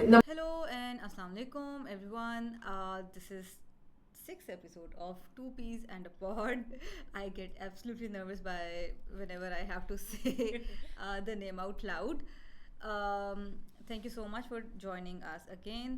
Hello and assalamu alaikum everyone. This is sixth episode of Two Peas and a Pod. I get absolutely nervous by whenever I have to say the name out loud. Thank you so much for joining us again.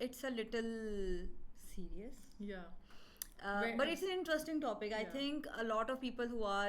it's a little serious. Yeah. But it's an interesting topic. I Yeah. think a lot of people who are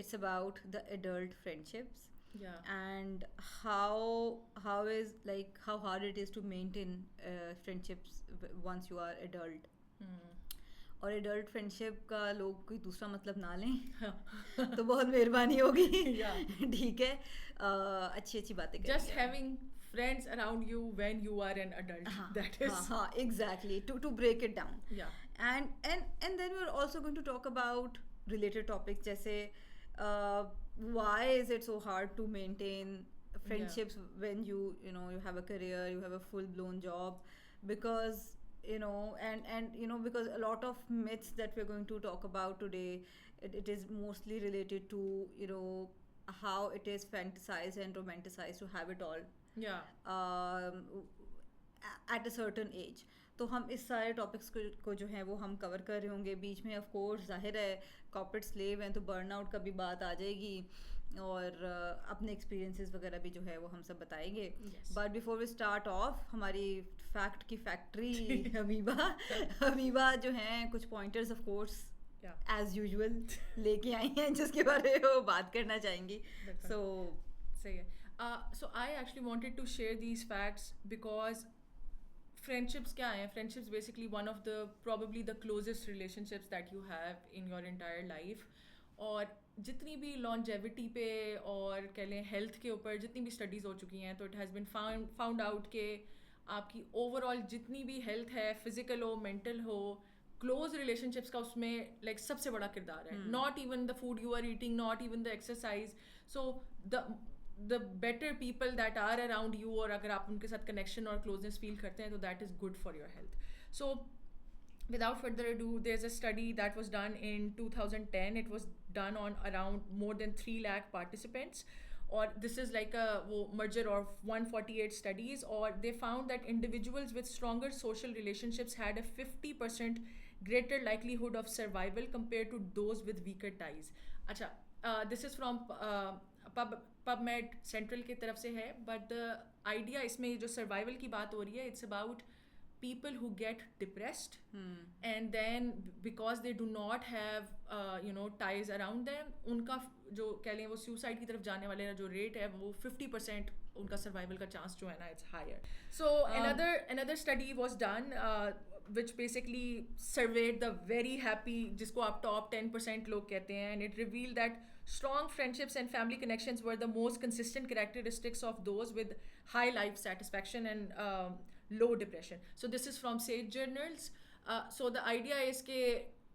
it's about the adult friendships Yeah. and how is like how hard it is to maintain friendships once you are adult. اور adult friendship کا لوگ کوئی دوسرا مطلب نہ لیں تو بہت مہربانی ہوگی. ٹھیک ہے, اچھی اچھی باتیں کریں. Just having friends around you when you are an adult. That is. Exactly. To break it down. Yeah. And then we're also going to talk about related topics جیسے why is it so hard to maintain friendships when you have a career, you have a full blown job, because and because a lot of myths that we're going to talk about today, it is mostly related to how it is fantasized and romanticized to have it all Yeah. at a certain age. تو ہم اس سارے topics کو جو ہیں وہ ہم کور کر رہے ہوں گے. بیچ میں آف کورس ظاہر ہے کارپوریٹ سلیو ہیں تو برن آؤٹ کا بھی بات آ جائے گی, اور اپنے ایکسپیرینسز وغیرہ بھی جو ہے وہ ہم سب بتائیں گے. But before we start off, ہماری فیکٹ کی فیکٹری حبیبہ جو ہیں کچھ pointers of course as usual لے کے آئی ہیں جس کے بارے میں وہ بات کرنا چاہیں گی. صحیح ہے. So I actually wanted to share these facts because friendships کیا ہیں. Friendships basically one of the probably the closest relationships that you have in your entire life. اور جتنی بھی longevity پہ اور کہہ لیں ہیلتھ کے اوپر جتنی بھی اسٹڈیز ہو چکی ہیں تو it has been found out کہ آپ کی اوور آل جتنی بھی ہیلتھ ہے, فزیکل ہو, مینٹل ہو, کلوز ریلیشن شپس کا اس میں لائک سب سے بڑا کردار ہے. Not even the food you are eating, not even the exercise. So the better people that are around you, اور اگر آپ ان کے ساتھ کنیکشن اور کلوزنس فیل کرتے ہیں تو that is good for your health. So without further ado, there's a study that was done in 2010. It was done on around more than 3 lakh participants, or this is like a merger of 148 studies, or they found that individuals with stronger social relationships had a 50% greater likelihood of survival compared to those with weaker ties. Acha, this is from PubMed Central کی طرف سے ہے, but the idea اس میں جو survival کی بات ہو رہی ہے, it's about people who get depressed and then because they do not have ties around them, ان کا جو کہہ لیں وہ سیوسائڈ کی طرف جانے والے جو ریٹ ہے وہ 50% ان کا سروائول کا چانس جو ہے نا it's higher. So another study was done which basically surveyed the very happy, جس کو آپ ٹاپ 10% لوگ کہتے ہیں, and it revealed that strong friendships and family connections were the most consistent characteristics of those with high life satisfaction and low depression. So this is from Sage Journals. So the idea is کہ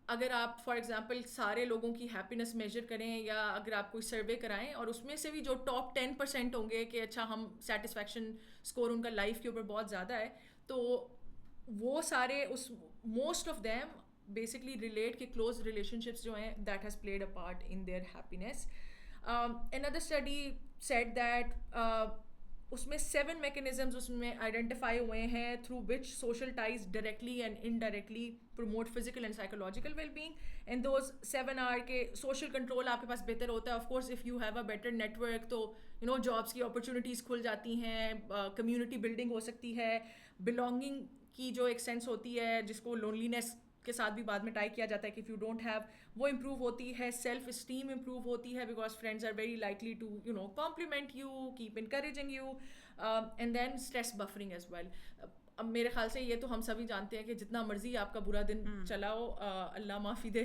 اگر آپ for example سارے لوگوں کی happiness major کریں یا اگر آپ کوئی سروے کرائیں اور اس میں سے بھی جو ٹاپ 10% ہوں گے کہ اچھا ہم سیٹسفیکشن اسکور ان کا لائف کے اوپر بہت زیادہ ہے, تو وہ سارے اس most of them basically relate کہ کلوز ریلیشن شپس جو ہیں that has played a part in their happiness. another study said that اس میں 7 mechanisms اس میں آئیڈینٹیفائی ہوئے ہیں through which social ties directly and indirectly promote physical and psychological well-being, and those 7 are کہ social control آپ کے پاس بہتر ہوتا ہے. of course if you have a better network تو jobs کی opportunities کھل جاتی ہیں, community building ہو سکتی ہے, belonging کی جو ایک سینس ہوتی ہے جس کو لونلینس کے ساتھ بھی بعد میں ٹائی کیا جاتا ہے کہ اف یو ڈونٹ ہیو, وہ امپروو ہوتی ہے, سیلف اسٹیم امپروو ہوتی ہے because friends are very likely to compliment you, keep encouraging you, and then stress buffering as well. اب میرے خیال سے یہ تو ہم سبھی جانتے ہیں کہ جتنا مرضی آپ کا برا دن چلاؤ, اللہ معافی دے,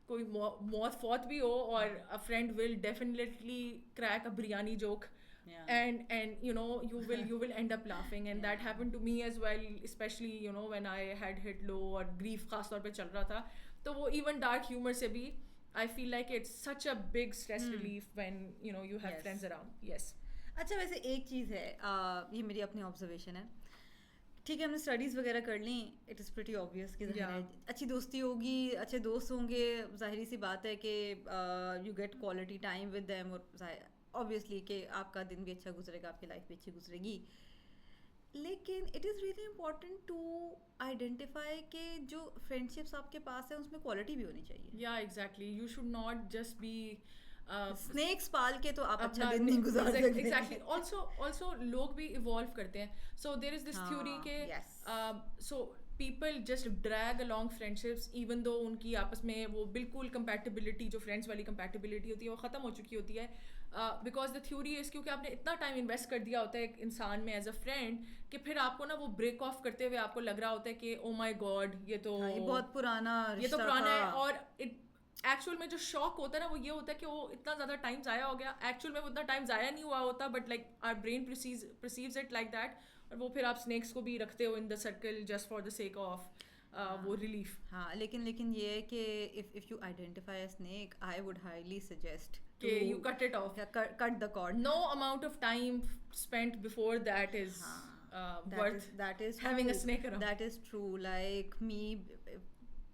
کوئی موت فوت بھی ہو, اور a friend will definitely crack a biryani joke. And you will end up laughing, and that happened to me as well, especially when I had hit low or grief خاص طور پہ چل رہا تھا, تو وہ even dark humor سے بھی I feel like it's such a big stress relief when you have friends around. Yes. اچھا ویسے ایک چیز ہے, یہ میری اپنی آبزرویشن ہے, ٹھیک ہے ہم نے اسٹڈیز وغیرہ کر لیں, اٹ از پریٹی آبویس کہ ظاہر ہے اچھی دوستی ہوگی, اچھے دوست ہوں گے, ظاہری سی بات ہے کہ you get quality time with them, اور آبویسلی کہ آپ کا دن بھی اچھا گزرے گا, آپ کی لائف بھی اچھی گزرے گی. لیکن it is really important to identify کہ جو فرینڈ شپس آپ کے پاس ہیں اس میں کوالٹی بھی ہونی چاہیے. یا exactly, you should not just be snakes pal کے تو آپ اچھا دن نہیں گزار سکتے. ایگزیکٹلی. آلسو لوگ بھی ایوالو کرتے ہیں. سو دیر از دس تھیوری کہ so people just drag along friendships even though ان کی آپس میں وہ بالکل کمپیٹیبلٹی, جو فرینڈس والی کمپیٹیبلٹی ہوتی ہے وہ ختم ہو چکی ہوتی ہے. بیکاز دا تھیوری از کیونکہ آپ نے اتنا ٹائم انویسٹ کر دیا ہوتا ہے ایک انسان میں ایز اے فرینڈ کہ پھر آپ کو نا وہ بریک آف کرتے ہوئے آپ کو لگ رہا ہوتا ہے کہ او مائی گاڈ یہ تو بہت پرانا ہے. اور ایکچوئل میں جو شوق ہوتا ہے نا وہ یہ ہوتا ہے کہ وہ اتنا زیادہ ٹائم ضائع ہو گیا. ایکچوئل میں وہ اتنا ٹائم ضائع نہیں ہوا ہوتا, but like our brain perceives it like that. اور وہ پھر آپ اسنیکس کو بھی رکھتے ہو in the circle just for the sake of وہ ریلیف. ہاں لیکن یہ ہے کہ if you identify a snake I would highly suggest کہ you cut it off, cut the cord. No amount of time spent before that is that is having true. a snake around. That is true. Like me,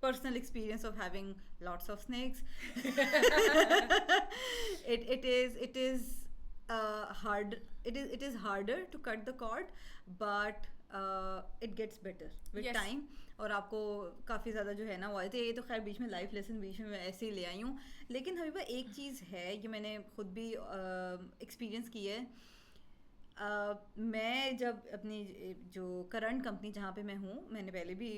personal experience of having lots of snakes. it is hard. It is harder to cut the cord, but it gets better with time. اور آپ کو کافی زیادہ جو ہے نا وہ آئے تھے. یہ تو خیر بیچ میں لائف لیسن بیچ میں ایسے ہی لے آئی ہوں. لیکن حبیبہ ایک چیز ہے, یہ میں نے خود بھی ایکسپیرئنس کی ہے. میں جب اپنی جو کرنٹ کمپنی جہاں پہ میں ہوں, میں نے پہلے بھی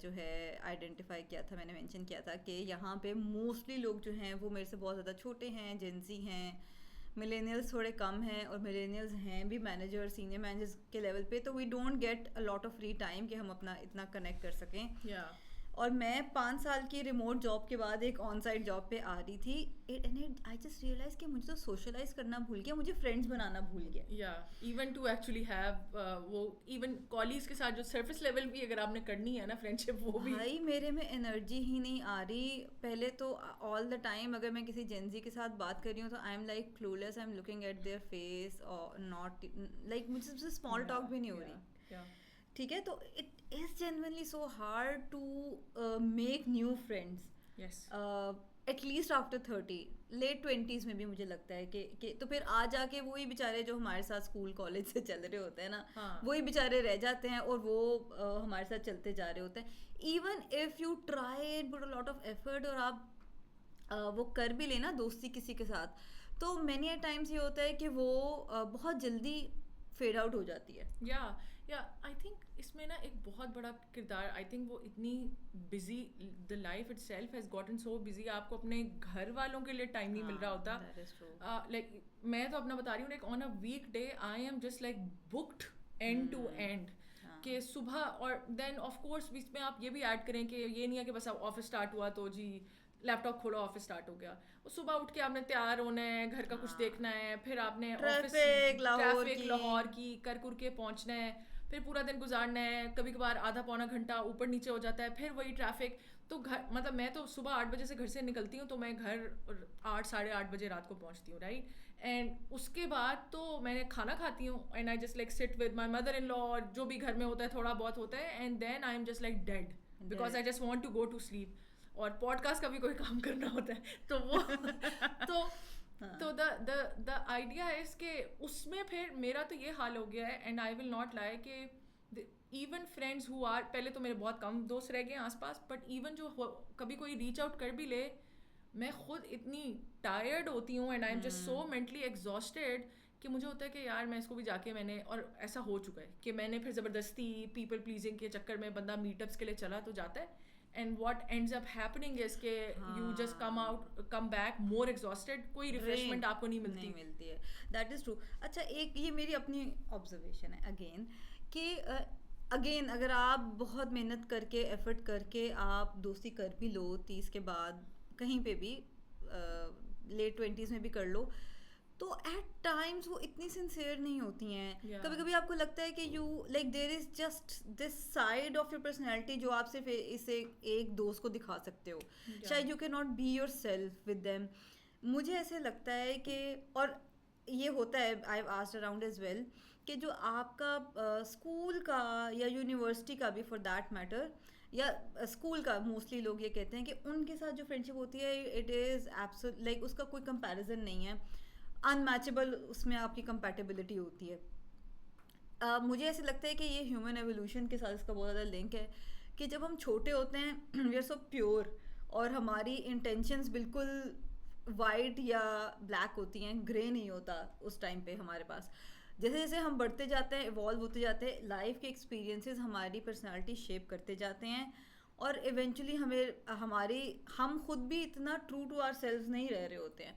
جو ہے آئیڈینٹیفائی کیا تھا, میں نے مینشن کیا تھا کہ یہاں پہ موسٹلی لوگ جو ہیں وہ میرے سے بہت زیادہ چھوٹے ہیں, جینزی ہیں, ملینیلس تھوڑے کم ہیں, اور ملینیلس ہیں بھی مینیجر, سینئر مینیجرس کے لیول پہ. تو we don't get a lot of free time کہ ہم اپنا اتنا کنیکٹ کر سکیں. اور میں 5 سال کی ریموٹ جاب کے بعد ایک آن سائٹ جاب پہ آ رہی تھی. آئی جسٹ ریئلائز کہ مجھے تو سوشلائز کرنا بھول گیا, مجھے فرینڈس بنانا بھول گیا. یا ایون ٹو ایکچولی ہیو وہ ایون کالیگس کے ساتھ جو سرفیس لیول بھی اگر آپ نے کرنی ہے نا فرینڈ شپ, وہ بھی بھائی میرے میں انرجی ہی نہیں آ رہی. پہلے تو آل دا ٹائم اگر میں کسی جینزی کے ساتھ بات کر رہی ہوں تو I am like clueless, I am looking at their face اور ناٹ لائک مجھ سے اسمال ٹاک بھی نہیں ہو رہی. ٹھیک ہے, تو it is genuinely so hard to make new friends at least after 30, late 20s میں بھی مجھے لگتا ہے کہ تو پھر آ جا کے وہی بیچارے جو ہمارے ساتھ اسکول کالج سے چل رہے ہوتے ہیں نا, وہی بیچارے رہ جاتے ہیں اور وہ ہمارے ساتھ چلتے جا رہے ہوتے ہیں. Even if you try put a lot of effort اور آپ وہ کر بھی لینا دوستی کسی کے ساتھ, تو مینی اے ٹائمس یہ ہوتا ہے کہ وہ بہت جلدی فیڈ آؤٹ ہو جاتی ہے. یا آئی تھنک اس میں نا ایک بہت بڑا کردار, آئی تھنک وہ اتنی busy, the life it self has gotten so busy, آپ کو اپنے گھر والوں کے لیے ٹائم نہیں مل رہا ہوتا. لائک میں تو اپنا بتا رہی ہوں, like on a weekday I am just like booked end to end, کہ صبح اور دین آف کورس بیچ میں آپ یہ بھی ایڈ کریں کہ یہ نہیں ہے کہ بس آپ آفس اسٹارٹ ہوا تو جی لیپ ٹاپ کھولو آفس اسٹارٹ ہو گیا. صبح اٹھ کے آپ نے تیار ہونا ہے, گھر کا کچھ دیکھنا ہے, پھر آپ نے ٹریفک لاہور کی کر کے پہنچنا ہے, پھر پورا دن گزارنا ہے, کبھی کبھار آدھا پونا گھنٹہ اوپر نیچے ہو جاتا ہے, پھر وہی ٹریفک. تو گھر مطلب میں تو صبح 8 بجے سے گھر سے نکلتی ہوں تو میں گھر 8 ساڑھے 8 بجے رات کو پہنچتی ہوں, رائٹ. اینڈ اس کے بعد تو میں نے کھانا کھاتی ہوں, and I just like sit with my mother in law, اور جو بھی گھر میں ہوتا ہے تھوڑا بہت ہوتا ہے, and then I am just like dead because I just want to go to sleep. اور پوڈ کاسٹ کا بھی کوئی کام کرنا ہوتا ہے تو وہ تو دا آئیڈیا از کہ اس میں پھر میرا تو یہ حال ہو گیا ہے, and I will not lie کہ ایون فرینڈس ہو آر, پہلے تو میرے بہت کم دوست رہ گئے ہیں آس پاس, بٹ ایون جو کبھی کوئی ریچ آؤٹ کر بھی لے, میں خود اتنی ٹائرڈ ہوتی ہوں and I am just so mentally exhausted کہ مجھے ہوتا ہے کہ یار میں اس کو بھی جا کے میں نے, اور ایسا ہو چکا ہے کہ میں نے پھر زبردستی پیپل پلیزنگ کے چکر میں بندہ میٹ اپس کے لیے چلا تو جاتا ہے, and what ends up happening is کہ you just come back more exhausted, کوئی ریفریشمنٹ آپ کو نہیں ملتی ہے. That is true. اچھا ایک یہ میری اپنی آبزرویشن ہے اگین کہ اگین اگر آپ بہت محنت کر کے ایفرٹ کر کے آپ دوستی کر بھی لو 30 کے بعد کہیں پہ بھی, لیٹ 20s میں بھی کر لو, تو ایٹ ٹائمس وہ اتنی سنسیئر نہیں ہوتی ہیں. کبھی کبھی آپ کو لگتا ہے کہ you like there is just this side of your personality جو آپ صرف اسے ایک دوست کو دکھا سکتے ہو, شاید you can not be yourself with them. مجھے ایسے لگتا ہے کہ, اور یہ ہوتا ہے, I have asked around as well, کہ جو آپ کا اسکول کا یا یونیورسٹی کا بھی فار دیٹ میٹر یا اسکول کا موسٹلی لوگ یہ کہتے ہیں کہ ان کے ساتھ جو فرینڈشپ ہوتی ہے اٹ از ایبسولوٹ لائک اس کا کوئی کمپیریزن نہیں ہے, ان میچبل اس میں آپ کی کمپیٹیبلٹی ہوتی ہے. مجھے ایسے لگتا ہے کہ یہ ہیومن ایولیوشن کے ساتھ اس کا بہت زیادہ لنک ہے کہ جب ہم چھوٹے ہوتے ہیں وی آر سو پیور اور ہماری انٹینشنس بالکل وائٹ یا بلیک ہوتی ہیں, گرے نہیں ہوتا اس ٹائم پہ ہمارے پاس. جیسے جیسے ہم بڑھتے جاتے ہیں, ایوالو ہوتے جاتے ہیں, لائف کے ایکسپیرینسز ہماری پرسنالٹی شیپ کرتے جاتے ہیں اور ایونچولی ہم خود بھی اتنا ٹرو ٹو آر سیلوز نہیں رہ رہے ہوتے ہیں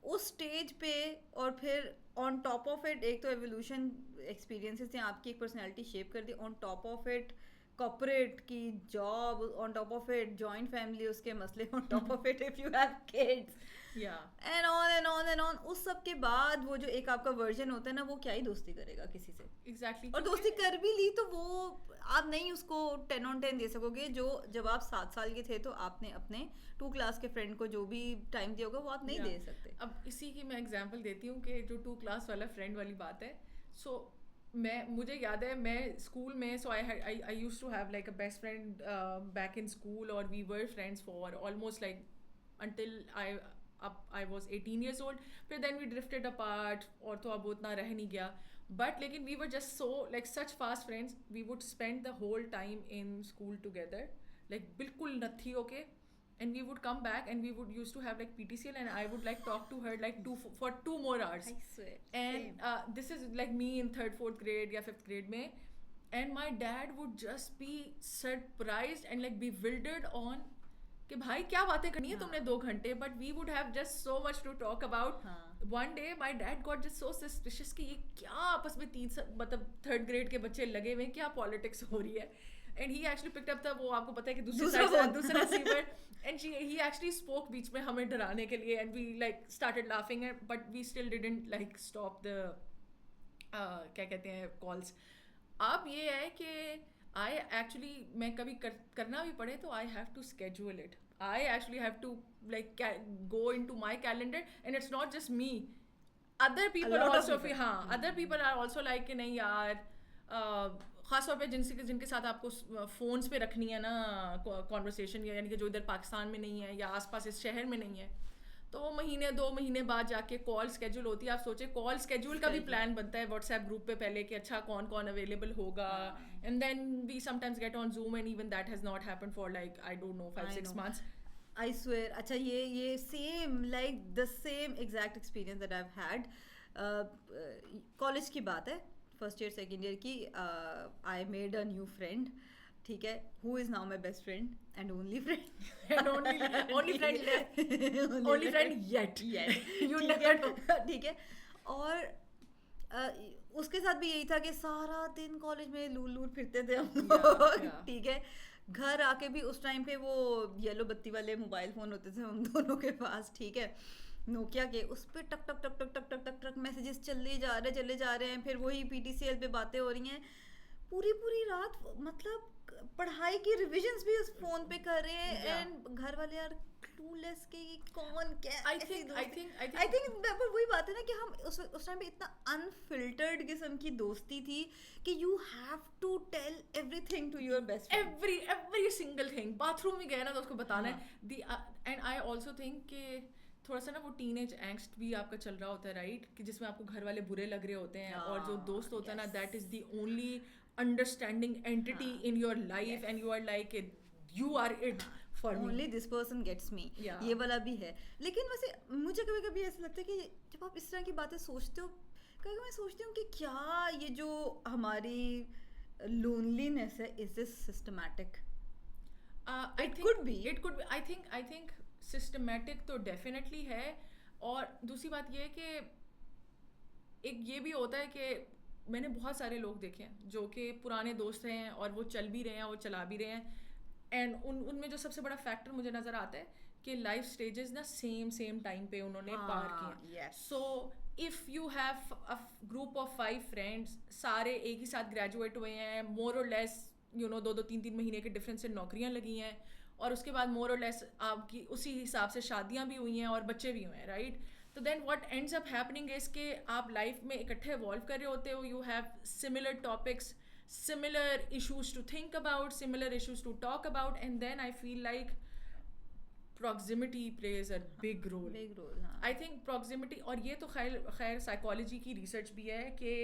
اس اسٹیج پہ. اور پھر آن ٹاپ آف اٹ ایک تو ایولیوشن ایکسپیرینسز نے آپ کی ایک پرسنالٹی شیپ کر دی, on top of it corporate کی job, on top of it joint family اس کے مسئلے, on top of it if you have kids and on and on and on. اس سب کے بعد وہ جو ایک آپ کا ورژن ہوتا ہے نا, وہ کیا ہی دوستی کرے گا کسی سے. ایگزیکٹلی. اور دوستی کر بھی لی تو وہ آپ نہیں اس کو 10/10 دے سکو گے جو جب آپ 7 سال کے تھے تو آپ نے اپنے 2 کلاس کے فرینڈ کو جو بھی ٹائم دیا ہوگا وہ آپ نہیں دے سکتے. اب اسی کی میں ایگزامپل دیتی ہوں کہ جو 2 کلاس والا فرینڈ والی بات ہے. سو مجھے یاد ہے میں اسکول میں, so I used to have like a best friend back in school, اور we were friends for almost like until I was 18 years old. پھر then we drifted apart اور تو اب اتنا رہ نہیں گیا. But لیکن we were just so like such fast friends. We would spend the whole time in school together. Like بالکل نتھی ہو کے. And we would come back and we would used to have like PTCL and I would like talk to her like for 2 more hours. I swear. And this is like me in 3rd, 4th grade یا 5th grade میں. And my dad would just be surprised and like bewildered on کہ بھائی کیا باتیں کرنی ہے تم نے 2 گھنٹے. But we would have just so much to talk about. One day my dad got just so suspicious کہ یہ کیا آپس میں 3rd گریڈ کے بچے لگے ہوئے ہیں, کیا پالیٹکس ہو رہی ہے. And he actually picked up تھا, وہ آپ کو پتا ہے کہ دوسرا receiver, and he actually spoke بیچ میں ہمیں ڈرانے کے لیے, and we like started laughing, but we still didn't like stop the کیا کہتے ہیں کالس. اب یہ ہے کہ I actually میں کبھی کرنا بھی پڑے تو I have to schedule it. I actually have to like go into my calendar and it's not just me. Other people also ہاں other people are also like کہ نہیں یار, خاص طور پہ جن کے ساتھ آپ کو فونس پہ رکھنی ہے نا کانورسیشن, یعنی کہ جو ادھر پاکستان میں نہیں ہے یا آس پاس اس شہر میں نہیں ہے, تو وہ 2 مہینے بعد جا کے کال اسکیجول ہوتی ہے. آپ سوچیں کال اسکیجول کا بھی پلان بنتا ہے واٹس ایپ گروپ پہ پہلے کہ اچھا کون کون اویلیبل ہوگا, and then we sometimes get on Zoom and even that has not happen for like I don't know 5-6 months. I swear. اچھا یہ same like the same exact experience that I've had. College کی بات ہے, first year second year کی. I made a new friend, ٹھیک ہے, who is now my best friend and only friend. And only friend yet. You never know. ٹھیک ہے. اور اس کے ساتھ بھی یہی تھا کہ سارا دن کالج میں لور پھرتے تھے ہم لوگ, ٹھیک ہے. گھر آ کے بھی اس ٹائم پہ وہ یلو بتی والے موبائل فون ہوتے تھے ہم دونوں کے پاس, ٹھیک ہے, نوکیا کے, اس پہ ٹک ٹک ٹک ٹک ٹک ٹک ٹک ٹک میسیجز چلے جا رہے ہیں. پھر وہی PTCL پہ باتیں ہو رہی ہیں پوری رات, مطلب پڑھائی کی ریویژنس بھی اس فون پہ کر رہے ہیں, اینڈ گھر والے یار کلولیس کہ کون کیا. I think وہی بات ہے نا کہ ہم اس ٹائم پہ اتنا انفلٹرڈ قسم کی دوستی تھی کہ you have to tell everything to your best friend, every single thing. Bathroom میں گئے نا تو اس کو بتانا ہے. اینڈ آئی آلسو تھنک کہ تھوڑا سا نا وہ ٹین ایج اینگسٹ بھی آپ کا چل رہا ہوتا ہے, رائٹ, کہ جس میں آپ کو گھر والے برے لگ رہے ہوتے ہیں, اور جو دوست ہوتا ہے نا that is the only understanding entity in your life, and you are like you are it for me, only this person gets me. یہ والا بھی ہے. لیکن ویسے مجھے کبھی کبھی ایسا لگتا ہے کہ جب آپ اس طرح کی باتیں سوچتے ہو, کبھی میں سوچتی ہوں کہ کیا یہ جو ہماری لونلینس ہے is this systematic? It could be. I think systematic تو definitely ہے. اور دوسری بات یہ ہے کہ ایک یہ بھی ہوتا ہے کہ میں نے بہت سارے لوگ دیکھے ہیں جو کہ پرانے دوست ہیں اور وہ چل بھی رہے ہیں اور چلا بھی رہے ہیں, اینڈ ان میں جو سب سے بڑا فیکٹر مجھے نظر آتا ہے کہ لائف اسٹیجز نا سیم ٹائم پہ انہوں نے پار کیے. So if you have a group of 5 friends, سارے ایک ہی ساتھ گریجویٹ ہوئے ہیں, مور اور لیس 2-3 مہینے کے ڈفرینس سے نوکریاں لگی ہیں, اور اس کے بعد مور اور لیس آپ کی اسی حساب سے شادیاں بھی ہوئی ہیں اور بچے بھی ہوئے ہیں, رائٹ. تو then what ends up happening is کہ آپ لائف میں اکٹھے ایوالو کر رہے ہوتے ہو, you have similar topics, similar issues to think about, similar issues to talk about, and then I feel like proximity plays a big role. big role, ہاں. I think proximity, اور یہ تو خیر psychology کی ریسرچ بھی ہے کہ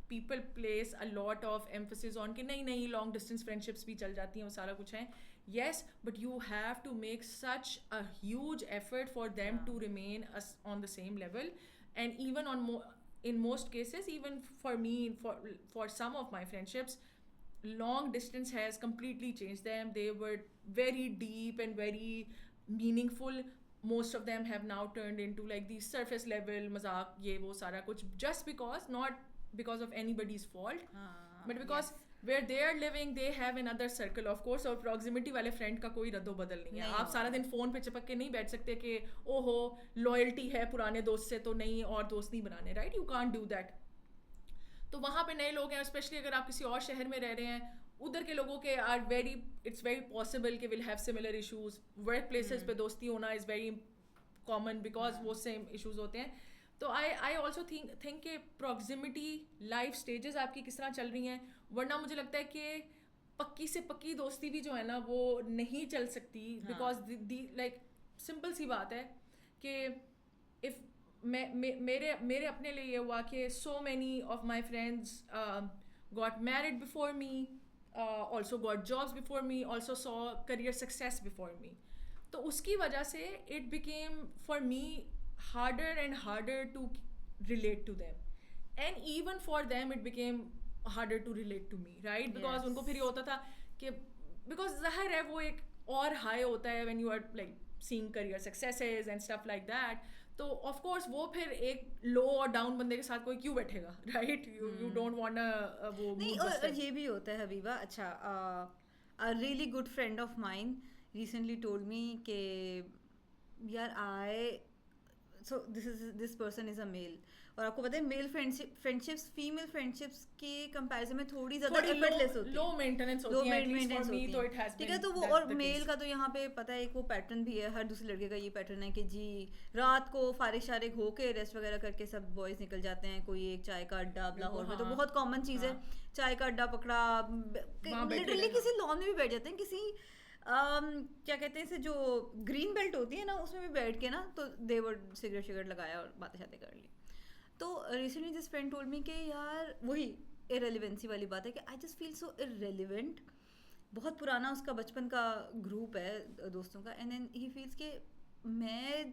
people place a lot of emphasis on کہ نہیں long distance friendships بھی چل جاتی ہیں, وہ سارا کچھ ہیں. Yes, but you have to make such a huge effort for them to remain on the same level, and even in most cases, even for me, for some of my friendships, long distance has completely changed them. They were very deep and very meaningful. Most of them have now turned into like these surface level mazak ye wo sara kuch, just not because of anybody's fault, but because where they are living they have another circle of course. اور proximity والے friend کا کوئی رد و بدل نہیں ہے. آپ سارا دن فون پہ چپک کے نہیں بیٹھ سکتے کہ او ہو لوئلٹی ہے پرانے دوست سے تو نہیں اور دوست نہیں بنانے, right, you can't do that. تو وہاں پہ نئے لوگ ہیں, اسپیشلی اگر آپ کسی اور شہر میں رہ رہے ہیں, ادھر کے لوگوں کے اٹس ویری پاسبل کہ will have similar issues. Work places پہ دوستی ہونا از ویری کامن بیکاز وہ سیم ایشوز ہوتے ہیں. تو آئی آلسو تھنک کہ پراکزیمٹی لائف اسٹیجز آپ کی کس طرح چل رہی ہیں, ورنہ مجھے لگتا ہے کہ پکی سے پکی دوستی بھی جو ہے نا وہ نہیں چل سکتی, بیکاز لائک سمپل سی بات ہے کہ اف میرے اپنے لیے یہ ہوا کہ so many of my friends got married before me, also got jobs before me, also so career success before me. تو اس کی وجہ سے it became for me harder and harder to relate to them, and even for them it became harder to relate to me, right, because ان کو پھر یہ ہوتا تھا کہ because ظاہر ہے وہ ایک اور ہائی ہوتا ہے when you are like seeing career successes and stuff like that, تو of course وہ پھر ایک لو اور ڈاؤن بندے کے ساتھ کوئی کیوں بیٹھے گا, right, you don't want وہ نہیں. اور یہ بھی ہوتا ہے حبیبہ, اچھا a really good friend of mine recently told me کہ یار so this person is a male, اور آپ کو پتہ ہے میل فرینڈشپس فیمیل فرینڈشپس کے کمپیریزن میں تھوڑی زیادہ ایفرٹ لیس ہوتی ہیں, لو مینٹیننس ہوتی ہیں, ٹھیک ہے. تو وہ اور میل کا تو یہاں پہ پتہ ہے ایک وہ پیٹرن بھی ہے, ہر دوسرے لڑکے کا یہ پیٹرن ہے کہ جی رات کو فارغ شارغ ہو کے ریسٹ وغیرہ کر کے سب بوائز نکل جاتے ہیں, کوئی ایک چائے کا اڈا لاہور میں تو بہت کامن چیز ہے, چائے کا اڈا پکڑا, لٹرلی کسی لان میں بھی بیٹھ جاتے ہیں, کسی کیا کہتے ہیں اسے جو گرین بیلٹ ہوتی ہے نا اس میں بھی بیٹھ کے نا, تو دے ور سگریٹ شگریٹ لگایا اور باتیں شاتیں کر لی. تو recently this friend told me کہ یار وہی ارریلیونسی والی بات ہے کہ آئی جسٹ فیل سو ارریلیونٹ. بہت پرانا اس کا بچپن کا گروپ ہے دوستوں کا, اینڈ دین ہی فیلس کہ میں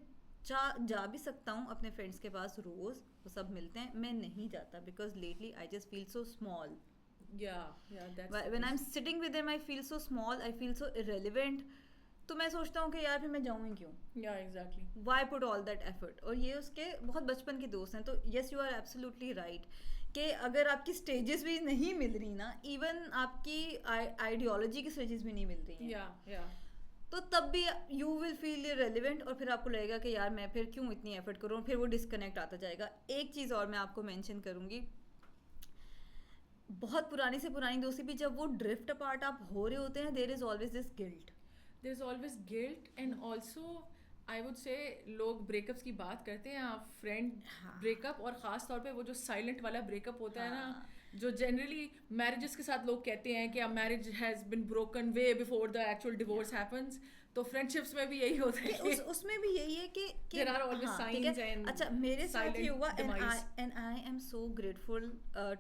جا بھی سکتا ہوں اپنے فرینڈس کے پاس روز, وہ سب ملتے ہیں, میں نہیں جاتا because lately I just feel so small. When I'm sitting with them I feel so small, I feel so irrelevant. تو میں سوچتا ہوں کہ یار پھر میں جاؤں ہی کیوں, why put all that effort. اور یہ اس کے بہت بچپن کے دوست ہیں. تو yes you are absolutely right کہ اگر آپ کی اسٹیجز بھی نہیں مل رہی نا, ایون آپ کی آئیڈیالوجی کی اسٹیجز بھی نہیں مل رہی ہیں, تو تب بھی یو ول فیل ریلیونٹ, اور پھر آپ کو لگے گا کہ یار میں پھر کیوں اتنی ایفرٹ کروں, پھر وہ ڈسکنیکٹ آتا جائے گا. ایک چیز اور میں آپ کو مینشن کروں گی, بہت پرانی سے پرانی دوستی بھی جب وہ ڈرفٹ اپارٹ آپ ہو رہے ہوتے ہیں, there is always this guilt. There is always guilt, and also I would say لوگ بریک اپس کی بات کرتے ہیں, فرینڈ بریک اپ, اور خاص طور پہ وہ جو سائلنٹ والا بریک اپ ہوتا ہے نا, جو جنرلی میرجز کے ساتھ لوگ کہتے ہیں کہ marriage has been broken way before the actual divorce happens. تو فرینڈشپس میں بھی یہی ہوتا ہے, اس میں بھی یہی ہے کہ there are always signs and اچھا میرے ساتھ یہ ہوا, demise. and I am so grateful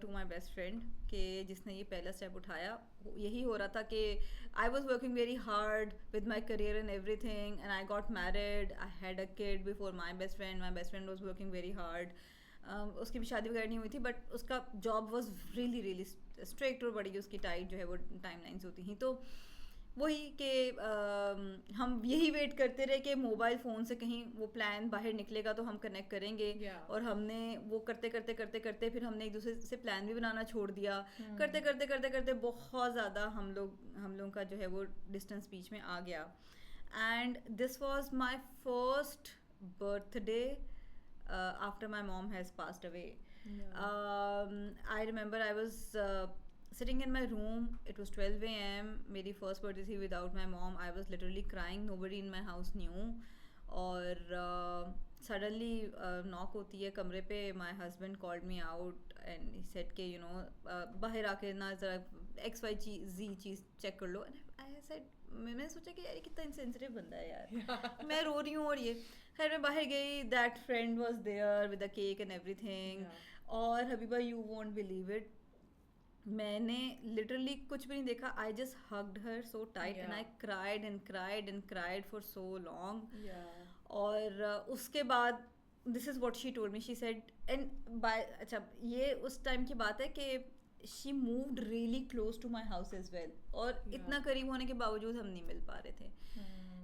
to my best friend کہ جس نے یہ پہلا اسٹیپ اٹھایا. یہی ہو رہا تھا کہ I was working very hard with my career and everything, and I got married, I had a kid before my best friend was working very hard. اس کی بھی شادی وغیرہ نہیں ہوئی تھی, بٹ اس کا job was really really strict, اور بڑی اس کی ٹائٹ جو ہے وہ ٹائم لائنس ہوتی ہیں. تو وہی کہ ہم یہی ویٹ کرتے رہے کہ موبائل فون سے کہیں وہ پلان باہر نکلے گا تو ہم کنیکٹ کریں گے, اور ہم نے وہ کرتے کرتے کرتے کرتے پھر ہم نے ایک دوسرے سے پلان بھی بنانا چھوڑ دیا. کرتے کرتے کرتے کرتے بہت زیادہ ہم لوگوں کا جو ہے وہ ڈسٹینس بیچ میں آ گیا. And this was my first birth day after my mom has passed away. I remember I was sitting in my room, it was 12 AM, میری first birthday تھی without my mom. I was literally crying, nobody in my house knew. اور suddenly knock ہوتی ہے کمرے پہ. my husband called me out and he said کہ باہر آ کے نا ذرا ایکس وائی زی چیز چیک کر لو. I said میں نے سوچا کہ یار یہ کتنا انسینسٹیو بندہ ہے یار. میں رو رہی ہوں اور یہ خیر میں باہر گئی. That friend was there with the cake and everything. اور Habiba you won't believe it, میں نے لٹرلی کچھ بھی نہیں دیکھا. I just hugged her so tight and I cried and cried and cried for so long. اور اس کے بعد this is what she told me. She said and bye اچھا یہ اس ٹائم کی بات ہے کہ she moved really close to my house as well, اور اتنا قریب ہونے کے باوجود ہم نہیں مل پا رہے تھے.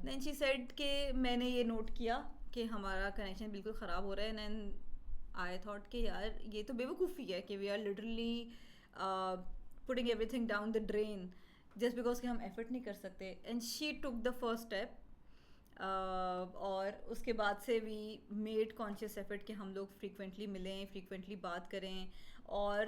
دین شی سیڈ کہ میں نے یہ نوٹ کیا کہ ہمارا کنیکشن بالکل خراب ہو رہا ہے. دین آئی تھاٹ کہ یار یہ تو بے وقوفی ہے کہ we are literally putting everything down the drain just because کہ ہم ایفرٹ نہیں کر سکتے. and she took the first step, اور اس کے بعد سے we made conscious effort کہ ہم لوگ frequently ملیں, frequently بات کریں. اور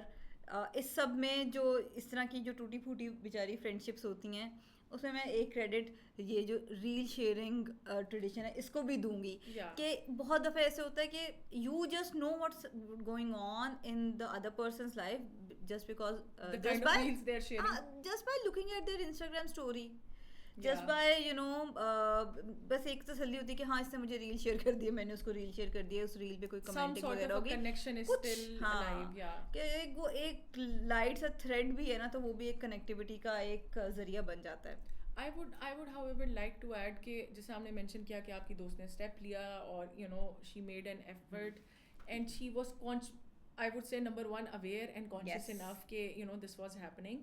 اس سب میں جو اس طرح کی جو ٹوٹی پھوٹی بیچاری فرینڈشپس ہوتی ہیں اس میں ایک کریڈٹ یہ جو ریل شیئرنگ ٹریڈیشن ہے اس کو بھی دوں گی کہ بہت دفعہ ایسے ہوتا ہے کہ you just know what's going on in the other person's life just because just by looking at their Instagram story, just by بس ایک تسلی ہوتی ہے کہ ہاں اس نے مجھے ریل شیئر کر دی, میں نے اس کو ریل شیئر کر دیا, اس ریل پہ کوئی کمنٹنگ وغیرہ ہوگی کچھ, ہاں کہ وہ ایک لائٹ سا تھریڈ بھی ہے نا, تو وہ بھی ایک کنیکٹیوٹی کا ایک ذریعہ بن جاتا ہے. I would however like to add کہ جیسے ہم نے مینشن کیا کہ آپ کی دوست نے اسٹیپ لیا اور she made an effort and she was I would say number one aware and conscious enough کہ this was happening.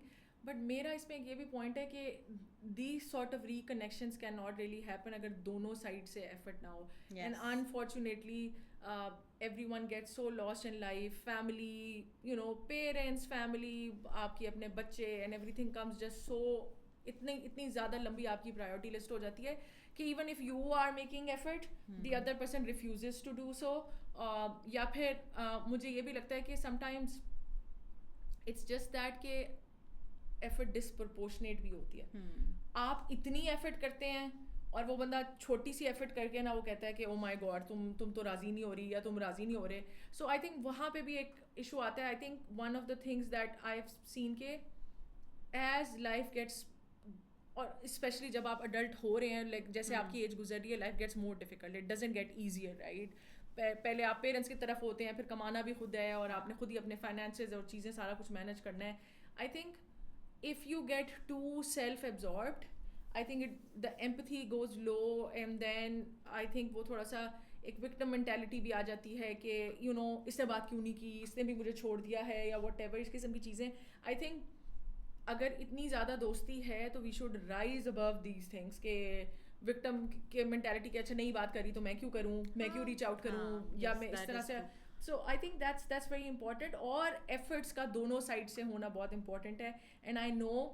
But میرا اس میں یہ بھی پوائنٹ ہے کہ these sort of reconnections cannot really happen اگر دونوں سائڈ سے ایفرٹ نہ ہو. And unfortunately everyone gets so lost in life, family, parents, family, آپ کی اپنے بچے and everything comes just so اتنی زیادہ لمبی آپ کی پرائیورٹی لسٹ ہو جاتی ہے کہ even if you are making effort the other person refuses to do so. یا پھر مجھے یہ بھی لگتا ہے کہ sometimes it's just that کہ ایفرٹ ڈسپرپورشنیٹ بھی ہوتی ہے. آپ اتنی ایفرٹ کرتے ہیں اور وہ بندہ چھوٹی سی ایفرٹ کر کے نا وہ کہتا ہے کہ او مائی گاڈ تم تو راضی نہیں ہو رہی یا تم راضی نہیں ہو رہے. سو آئی تھنک وہاں پہ بھی ایک ایشو آتا ہے. I think one of the things that I have سین کہ ایز لائف گیٹس, اور اسپیشلی جب آپ اڈلٹ ہو رہے ہیں, لائک جیسے آپ کی ایج گزر رہی ہے, life gets more difficult, it doesn't get easier, right. پہلے آپ پیرنٹس کی طرف ہوتے ہیں, پھر کمانا بھی خود ہے اور آپ نے خود ہی اپنے فائنینسز اور چیزیں سارا کچھ مینیج کرنا ہے. I think if you get too self absorbed, I think the empathy goes low, and then I think وہ تھوڑا سا ایک وکٹم مینٹیلٹی بھی آ جاتی ہے کہ اس نے بات کیوں نہیں کی, اس نے بھی مجھے چھوڑ دیا ہے, یا واٹ ایور اس قسم کی چیزیں. آئی تھنک اگر اتنی زیادہ دوستی ہے تو we should rise above these things کہ وکٹم کے مینٹیلٹی کہ اچھا نہیں بات کری تو میں کیوں کروں, میں کیوں ریچ آؤٹ کروں, یا میں اس طرح سے. So I think that's very important, اور ایفرٹس کا دونوں سائڈ سے ہونا بہت امپورٹنٹ ہے. And I know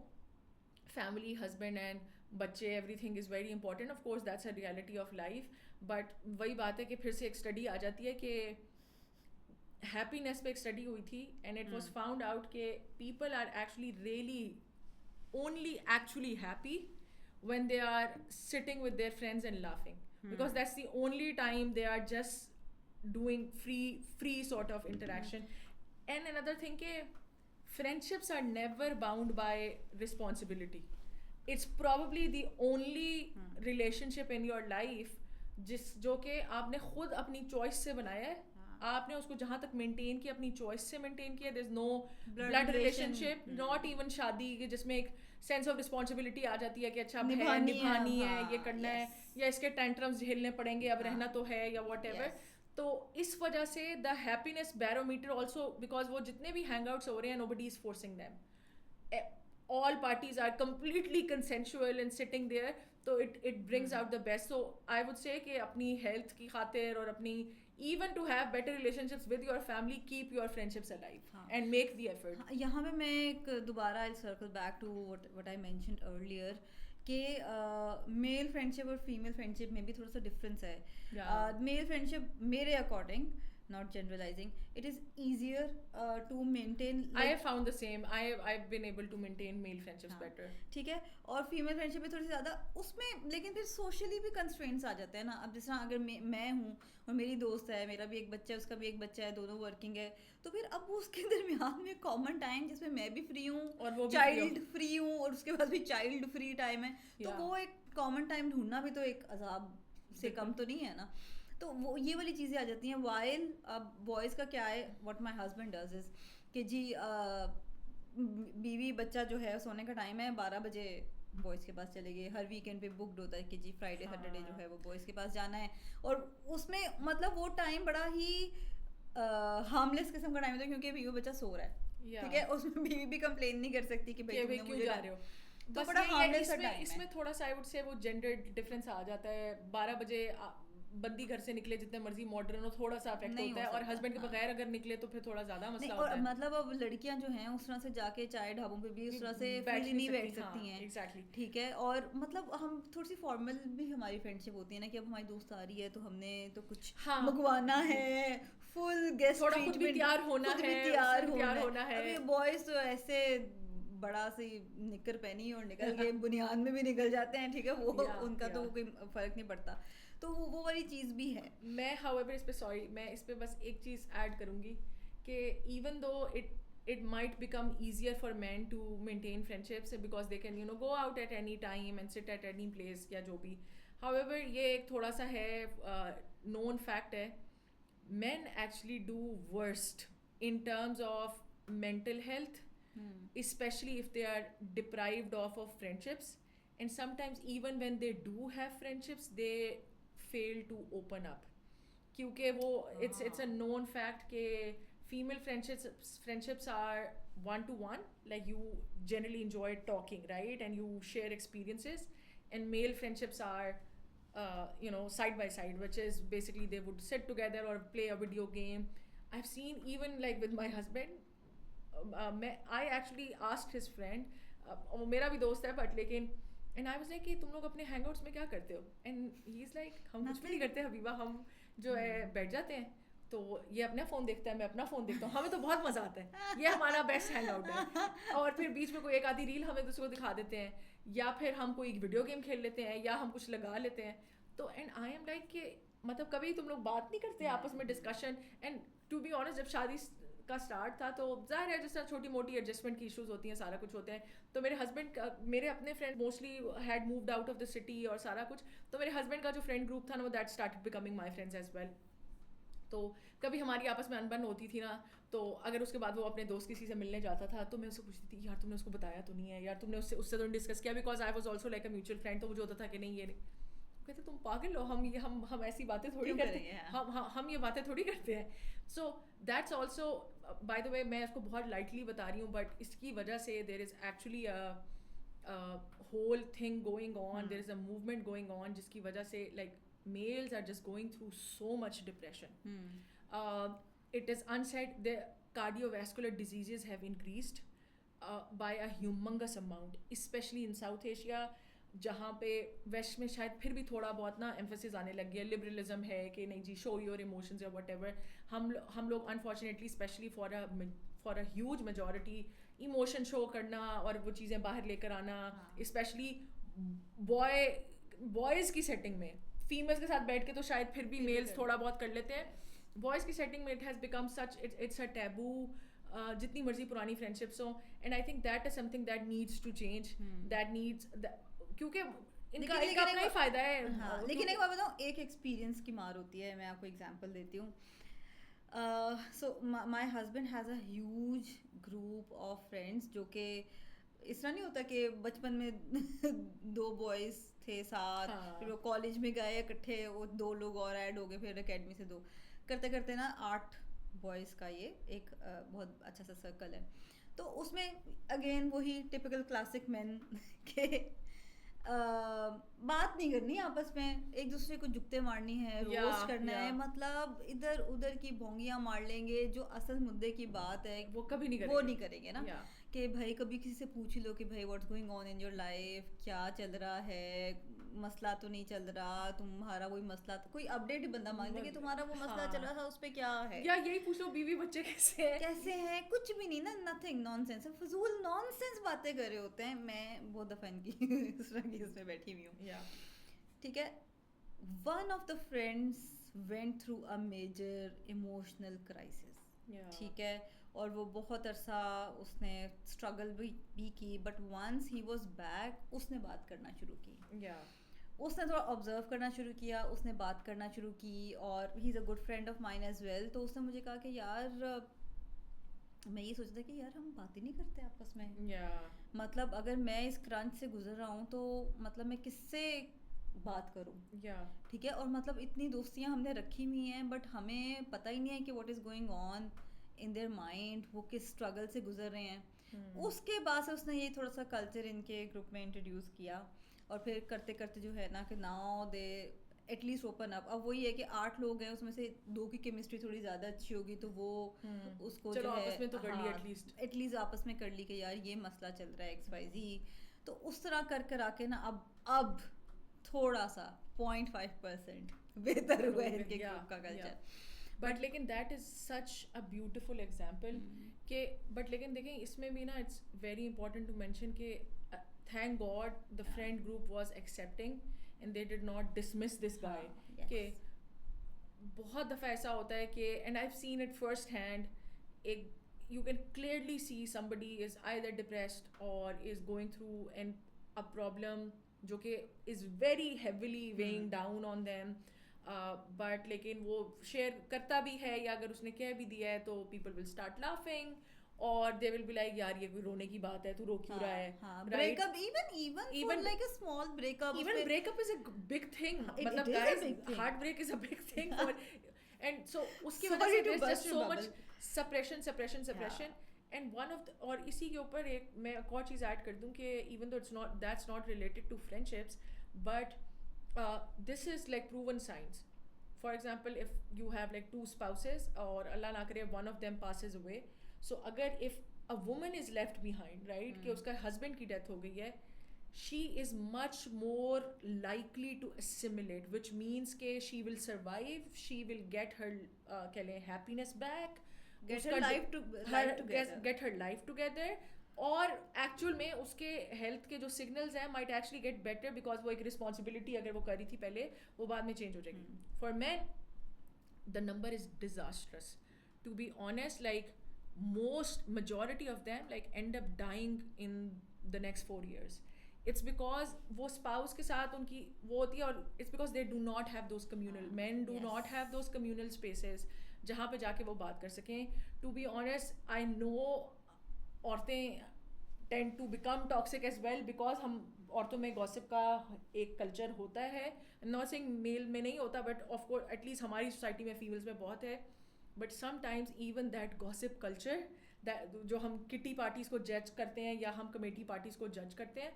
family, husband and بچے, everything is very important, of course that's a reality of life. But وہی بات ہے کہ پھر سے ایک اسٹڈی آ جاتی ہے کہ ہیپینیس پہ ایک اسٹڈی ہوئی تھی, and it was found out کہ people are actually really only actually happy when they are sitting with their friends and laughing, because that's the only time they are just doing free sort of interaction. And another thing ke friendships are never bound by responsibility. It's probably the only relationship in your life جو کہ آپ نے خود اپنی choice سے بنایا ہے, آپ نے اس کو جہاں تک مینٹین کیا اپنی چوائس سے مینٹین کیا. There is no blood relationship, not even شادی کے جس میں ایک سینس آف رسپانسبلٹی آ جاتی ہے کہ اچھا نبھانی ہے, یہ کرنا ہے, یا اس کے ٹینٹرمز جھیلنے پڑیں گے, اب رہنا تو ہے, یا واٹ ایور. تو اس وجہ سے دا ہیپینیس بیرومیٹر آلسو, بیکاز وہ جتنے بھی ہینگ آؤٹس ہو رہے ہیں nobody is forcing them, all parties are completely consensual and sitting there, تو it brings out the best. So I would say کہ اپنی ہیلتھ کی خاطر اور اپنی even to have better relationships with your family, keep your friendships alive and make the effort. یہاں پہ میں ایک دوبارہ I'll circle back to what I mentioned earlier کہ میل فرینڈشپ اور فیمیل فرینڈشپ میں بھی تھوڑا سا ڈفرینس ہے. میل فرینڈشپ میرے according not generalizing, it is easier to maintain I have found the same. I've been able to maintain male friendships better. ٹھیک ہے. اور فیمیل فرینڈشپ بھی تھوڑی سی زیادہ اس میں, لیکن پھر سوشلی بھی کنسٹرینٹس آ جاتے ہیں نا. اب جس طرح اگر میں ہوں اور میری دوست ہے, میرا بھی ایک بچہ ہے, اس کا بھی ایک بچہ ہے, دونوں ورکنگ ہے, تو پھر اب اس کے درمیان میں کامن ٹائم جس میں میں بھی فری ہوں اور وہ چائلڈ فری ہوں, اور اس کے بعد بھی چائلڈ فری ٹائم ہے, تو وہ ایک کامن ٹائم ڈھونڈنا بھی تو ایک عذاب سے کم تو نہیں ہے نا. تو وہ یہ والی چیزیں آ جاتی ہیں. وائل اب بوائز کا کیا ہے, what my husband does is کہ جی بیوی بچہ جو ہے سونے کا ٹائم ہے 12 بجے بوائز کے پاس چلے گئے. ہر ویکینڈ پہ بکڈ ہوتا ہے کہ جی فرائیڈے سیٹرڈے جو ہے وہ بوائز کے پاس جانا ہے, اور اس میں مطلب وہ ٹائم بڑا ہی ہارملیس قسم کا ٹائم ہوتا ہے کیونکہ بیوی بچہ سو رہا ہے, ٹھیک ہے, اس میں بیوی بھی کمپلین نہیں کر سکتی کہ بھائی تم کیوں جا رہے ہو. تو بڑا ہارملیس ٹائم ہے. اس میں تھوڑا سا آئی وڈ سے وہ جینڈر ڈفرینس آ جاتا ہے. 12 بجے بندی گھر سے نکلے جتنے مرضی ماڈرن ہو, تھوڑا سا افیکٹ ہوتا ہے, اور ہسبینڈ کے بغیر اگر نکلے تو پھر تھوڑا زیادہ مسئلہ ہوتا ہے. مطلب اب لڑکیاں جو ہیں اس طرح سے جا کے چائے ڈھابوں پہ بھی اس طرح سے فریلی نہیں بیٹھ سکتی ہیں, ٹھیک ہے. اور مطلب ہم تھوڑی سی فارمل بھی ہماری فرینڈشپ ہوتی ہے نا, کہ اب ہماری دوست آ رہی ہے تو ہم نے تو کچھ منگوانا ہے, فل گیسٹ ٹریٹمنٹ, تیار ہونا ہے. ابھی بوائز تو ایسے بڑا سی نکر پہنی اور نکل کے بنیاد میں بھی نکل جاتے ہیں, ٹھیک ہے, وہ ان کا تو کوئی فرق نہیں پڑتا. تو وہ والی چیز بھی ہے. میں however اس پہ میں اس پہ بس ایک چیز ایڈ کروں گی کہ even though it might become easier for men to maintain friendships because they can go out at any time and sit at any place یا جو بھی. however یہ ایک تھوڑا سا ہے known fact ہے, men actually do worst in terms of mental health, especially if they are deprived of friendships, and sometimes even when they do have friendships they fail to open up, کیونکہ وہ it's a known fact کہ female friendships are one to one, like you generally enjoy talking, right, and you share experiences, and male friendships are side by side, which is basically they would sit together or play a video game. I've seen even like with my husband, I actually asked his friend, میرا بھی دوست ہے but لیکن, and I was like کہ تم لوگ اپنے hang outs میں کیا کرتے ہو, and he is like ہم کچھ بھی نہیں کرتے حبیبہ, ہم جو ہے بیٹھ جاتے ہیں, تو یہ اپنا فون دیکھتا ہے, میں اپنا فون دیکھتا ہوں, ہمیں تو بہت مزہ آتا ہے, یہ ہمارا بیسٹ ہینگ آؤٹ ہے. اور پھر بیچ میں کوئی ایک آدھی ریل ہم ایک دوسرے کو دکھا دیتے ہیں, یا پھر ہم کوئی ویڈیو گیم کھیل لیتے ہیں, یا ہم کچھ لگا لیتے ہیں. تو اینڈ آئی ایم لائک کہ مطلب کبھی تم لوگ بات نہیں کرتے آپس میں, discussion. And to be honest جب شادی کا اسٹارٹ تھا تو ظاہر ہے جس طرح چھوٹی موٹی ایڈجسٹمنٹ کی ایشوز ہوتی ہیں, سارا کچھ ہوتے ہیں. تو میرے ہسبینڈ میرے اپنے friend mostly had moved out of the city اور سارا کچھ, تو میرے ہسبینڈ کا جو فرینڈ گروپ تھا نا وہ that started becoming my friends as well. تو کبھی ہماری آپس میں انبن ہوتی تھی نا, تو اگر اس کے بعد وہ اپنے دوست کسی سے ملنے جاتا تھا تو میں اس سے پوچھتی تھی یار تم نے اس کو بتایا تو نہیں ہے, یار تم نے اس سے تو ڈسکس کیا, because I was also like a mutual friend. تو مجھے ہوتا تھا کہ نہیں یہ نہیں, کہتے تم پاگل ہو, ہم ایسی باتیں تھوڑی کرتے ہیں, ہم یہ باتیں تھوڑی کرتے ہیں. So that's also by the way, میں اس کو بہت لائٹلی بتا رہی ہوں, بٹ اس کی وجہ سے there is actually whole thing going on, there is a movement going on, جس کی وجہ سے like males are just going through so much depression. It is unsaid the cardiovascular diseases have increased by a humongous amount, especially in South Asia, جہاں پہ waste میں شاید پھر بھی تھوڑا بہت نا ایمفیسس آنے لگ گیا, لبرلزم ہے کہ نہیں جی شو یور ایموشنز اور وٹ ایور. ہم لوگ unfortunately especially for a huge majority emotion show کرنا اور وہ چیزیں باہر لے کر آنا, اسپیشلی بوائز کی سیٹنگ میں, فیمیلس کے ساتھ بیٹھ کے تو شاید پھر بھی میلس تھوڑا بہت کر لیتے ہیں, بوائز کی سیٹنگ میں it has become such, it's a taboo, جتنی مرضی پرانی فرینڈشپس ہوں. And I think that is something that needs to change, that needs, کیونکہ ان کا ایک اپنا ہی فائدہ ہے. لیکن ایک بات بتاؤں, ایک ایکسپیرینس کی مار ہوتی ہے, میں آپ کو ایگزامپل دیتی ہوں. So my husband has a huge group of friends, جو کہ اس طرح نہیں ہوتا کہ بچپن میں 2 بوائز تھے ساتھ, پھر وہ کالج میں گئے اکٹھے, وہ 2 لوگ اور ایڈ ہو گئے, پھر اکیڈمی سے 2 کرتے کرتے نا 8 بوائز کا یہ ایک بہت اچھا سا سرکل ہے. تو اس میں اگین وہی ٹپکل کلاسک مین کے بات نہیں کرنی آپس میں, ایک دوسرے کو جگتے مارنی ہے, روسٹ کرنا ہے, مطلب ادھر ادھر کی بھونگیاں مار لیں گے, جو اصل مدعے کی بات ہے وہ کبھی نہیں کریں گے نا. کہ بھائی کبھی کسی سے پوچھ لو کہ بھائی what's going on in your life, کیا چل رہا ہے, مسئلہ تو نہیں چل رہا, تمہارا کوئی مسئلہ, کوئی اپڈیٹ بندہ مانگتا ہے کہ تمہارا وہ مسئلہ چل رہا تھا اس پہ کیا ہے, یا یہی پوچھ لو بیوی بچے کیسے ہیں, کچھ بھی نہیں نا, نتھنگ, نان سینس, فضول نان سینس باتیں کر رہے ہوتے ہیں. میں بہت دفعہ ان کی اس طرح کی اس میں بیٹھی ہوئی ہوں. ٹھیک ہے, one of the friends went through a major emotional crisis. ٹھیک ہے, اور وہ بہت عرصہ اس نے اسٹرگل بھی کی, but once he was back اس نے بات کرنا شروع کی, اس نے تھوڑا آبزرو کرنا شروع کیا, اس نے بات کرنا شروع کی, اور he is a good friend of mine as well. تو اس نے مجھے کہا کہ یار میں یہ سوچتا کہ یار ہم بات ہی نہیں کرتے آپس میں, مطلب اگر میں اس کرنچ سے گزر رہا ہوں تو مطلب میں کس سے بات کروں. ٹھیک ہے, اور مطلب اتنی دوستیاں ہم نے رکھی ہوئی ہیں بٹ ہمیں پتہ ہی نہیں ہے کہ what is going on in their mind, وہ کس اسٹرگل سے گزر رہے ہیں. اس کے بعد سے اس نے یہ تھوڑا سا کلچر ان کے گروپ میں انٹروڈیوس کیا, اور پھر کرتے کرتے جو ہے نا کہ now they at least open up. اب وہی ہے کہ 8 لوگ ہیں, اس میں سے 2 کی کیمسٹری تھوڑی زیادہ اچھی ہوگی تو وہ اس کو جو ہے ایٹ لیسٹ آپس میں کر لی کہ یار یہ مسئلہ چل رہا ہے ایکس وائی زی. تو اس طرح کر آ کے نا اب تھوڑا سا 0.5% بہتر ہوا ہے ان کے گروپ کا کلچر. بٹ لیکن that is such a beautiful example کہ بٹ لیکن دیکھیں اس میں بھی نا it's very important to mention کہ thank God the friend group was accepting and they did not dismiss this guy. کہ بہت دفعہ ایسا ہوتا ہے کہ and I have seen it first hand, ایک you can clearly see somebody is either depressed or is going through a problem جو کہ is very heavily weighing down on them, but لیکن وہ شیئر کرتا بھی ہے یا اگر اس نے کہہ بھی دیا ہے تو people will start laughing اور they will be like یار یہ کوئی رونے کی بات ہے, تو رو کیوں رہا ہے. break up even like a small break up, even break up is a big thing, مطلب guys heart break is a big thing for and so اس کی وجہ سے there's just so much suppression and one of the, اور اسی کے اوپر ایک میں ایک اور چیز ایڈ کر دوں کہ even though that's not related to friendships but this is like proven science. For example, if you have like 2 spouses اور اللہ نہ کرے one of them passes away, so اگر if a woman is left behind, right, کہ اس کا husband کی death ہو گئی ہے, she is much more likely to assimilate, which means کہ she will survive, she will get her کہہ لیں happiness back, get her life together, اور actual میں اس کے ہیلتھ کے جو سگنلز ہیں might actually get better because وہ ایک رسپانسبلٹی اگر وہ کری تھی پہلے وہ بعد میں چینج ہو جائے گی. For men the number is disastrous, to be honest, like majority of them like end up dying in the next 4 years. It's because وہ spouse کے ساتھ ان کی وہ ہوتی ہے, اور it's because they do not have those communal, men do not have those communal spaces جہاں پہ جا کے وہ بات کر سکیں. To be honest, I know عورتیں tend to become toxic as well because ہم عورتوں میں gossip کا ایک کلچر ہوتا ہے. I'm not saying میل میں نہیں ہوتا but of course at least ہماری سوسائٹی میں فیمیلز میں بہت ہے. But sometimes even that gossip culture جو ہم کٹی پارٹیز کو جج کرتے ہیں یا ہم کمیٹی پارٹیز کو جج کرتے ہیں,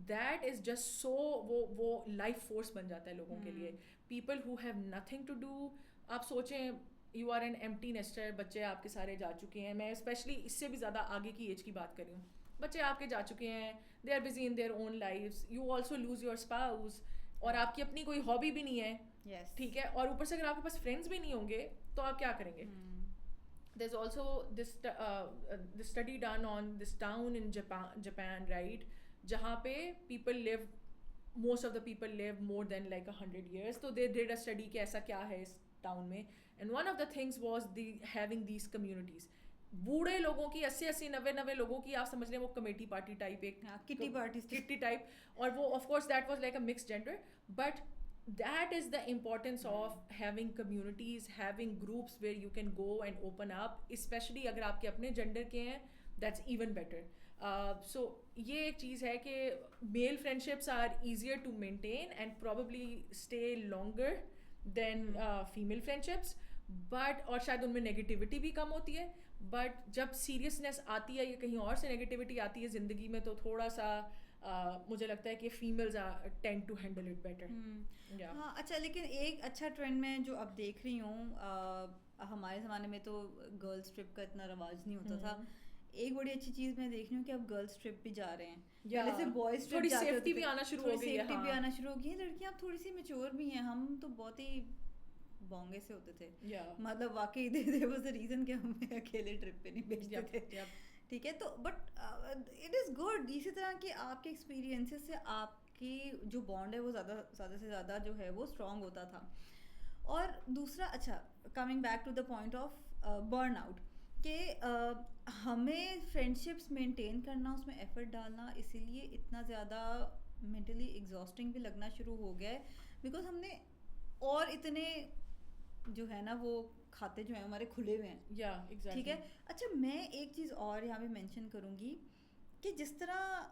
that is just so وہ لائف فورس بن جاتا ہے لوگوں کے لیے. People who have nothing to do, آپ سوچیں you are an empty nester, بچے آپ کے سارے جا چکے ہیں, میں اسپیشلی اس سے بھی زیادہ آگے کی ایج کی بات کر رہی ہوں, بچے آپ کے جا چکے ہیں, they are busy in their own lives, you also lose your spouse, اور آپ کی اپنی کوئی ہابی بھی نہیں ہے, ٹھیک ہے, اور اوپر سے اگر آپ کے پاس فرینڈس بھی نہیں ہوں گے تو آپ کیا کریں گے. There's also this study done on this town in Japan, right, جہاں پہ most of the people live more than like 100 years, so they did a study کہ ایسا کیا ہے اس ٹاؤن میں, and one of the things was having these communities. بوڑھے لوگوں کی 80-90 لوگوں کی آپ سمجھ لیں وہ کمیٹی پارٹی ٹائپ, ایک کٹی ٹائپ, اور وہ of course that was like a mixed gender, but that is the importance of having communities, having groups where you can go and open up, especially اگر آپ کے اپنے جینڈر کے ہیں, that's even better. So یہ ایک چیز ہے کہ male friendships are easier to maintain and probably stay longer than female friendships, but اور شاید ان میں نیگیٹیوٹی بھی کم ہوتی ہے, بٹ جب سیریسنیس آتی ہے یا کہیں اور سے نیگیٹیوٹی آتی ہے زندگی میں تو تھوڑا سا مجھے لگتا ہے کہ families tend to handle it better. ہاں اچھا, لیکن ایک اچھا ٹرینڈ میں جو اب دیکھ رہی ہوں, ہمارے زمانے میں تو گرلس ٹرپ کا اتنا رواج نہیں ہوتا تھا, ایک بڑی اچھی چیز میں دیکھ رہی ہوں کہ اب گرلس ٹرپ بھی جا رہے ہیں. Yeah. پہلے سے بوائز ٹرپ تھوڑی جاتے safety ہوتے بھی تھے, آنا شروع تھوڑی ہو گئی ہے, سیفٹی بھی ہاں. آنا شروع ہو گئی ہے. لڑکیاں اب تھوڑی سی میچور بھی ہیں, ہم تو بہت ہی بونگے سے ہوتے تھے, Yeah. مطلب واقعی دے واز دا ریزن کہ ہمیں اکیلے ٹرپ پہ نہیں بھیجتے Yep, تھے. yep. ٹھیک ہے, تو بٹ اٹ از گڈ اسی طرح کہ آپ کے ایکسپیرینسز سے آپ کی جو بانڈ ہے وہ زیادہ سے زیادہ جو ہے وہ اسٹرانگ ہوتا تھا. اور دوسرا, اچھا coming back to the point of burn out, کہ ہمیں فرینڈشپس مینٹین کرنا, اس میں ایفرٹ ڈالنا اسی لیے اتنا زیادہ مینٹلی ایگزاسٹنگ بھی لگنا شروع ہو گیا ہے, بیکاز ہم نے اور اتنے جو ہے نا وہ کھاتے جو ہیں ہمارے کھلے ہوئے ہیں. Yeah, exactly. ٹھیک ہے. اچھا میں ایک چیز اور یہاں پہ مینشن کروں گی کہ جس طرح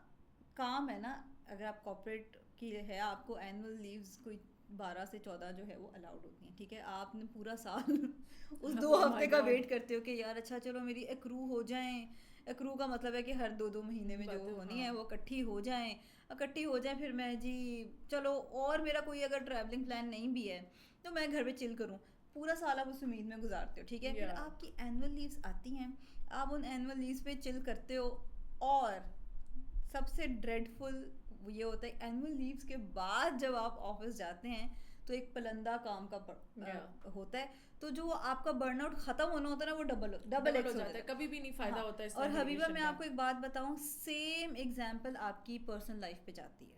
کام ہے نا, اگر آپ کارپوریٹ کی ہے, آپ کو اینول لیوز کوئی 12 سے 14 جو ہے وہ الاؤڈ ہوتی ہیں. ٹھیک ہے, آپ نے پورا سال اس 2 ہفتے کا ویٹ کرتے ہو کہ یار اچھا چلو میری ایکرو ہو جائیں. ایکرو کا مطلب ہے کہ ہر 2 مہینے میں جو ہونی ہے وہ اکٹھی ہو جائیں, پھر میں جی چلو, اور میرا کوئی اگر ٹریولنگ پلان نہیں بھی ہے تو میں گھر پہ چل کروں. پورا سال آپ اس امید میں گزارتے ہو. ٹھیک ہے, پھر آپ کی اینول لیوز آتی ہیں, آپ ان اینول لیوز پہ چل کرتے ہو, اور سب سے ڈریڈ فل یہ ہوتا ہے اینول لیوز کے بعد جب آپ آفس جاتے ہیں تو ایک پلندہ کام کا ہوتا ہے, تو جو آپ کا برن آؤٹ ختم ہونا ہوتا ہے نا وہ ڈبل ایکس ہو جاتا ہے, کبھی بھی نہیں فائدہ ہوتا ہے. اور حبیبہ میں آپ کو ایک بات بتاؤں, سیم ایگزامپل آپ کی پرسنل لائف پہ جاتی ہے.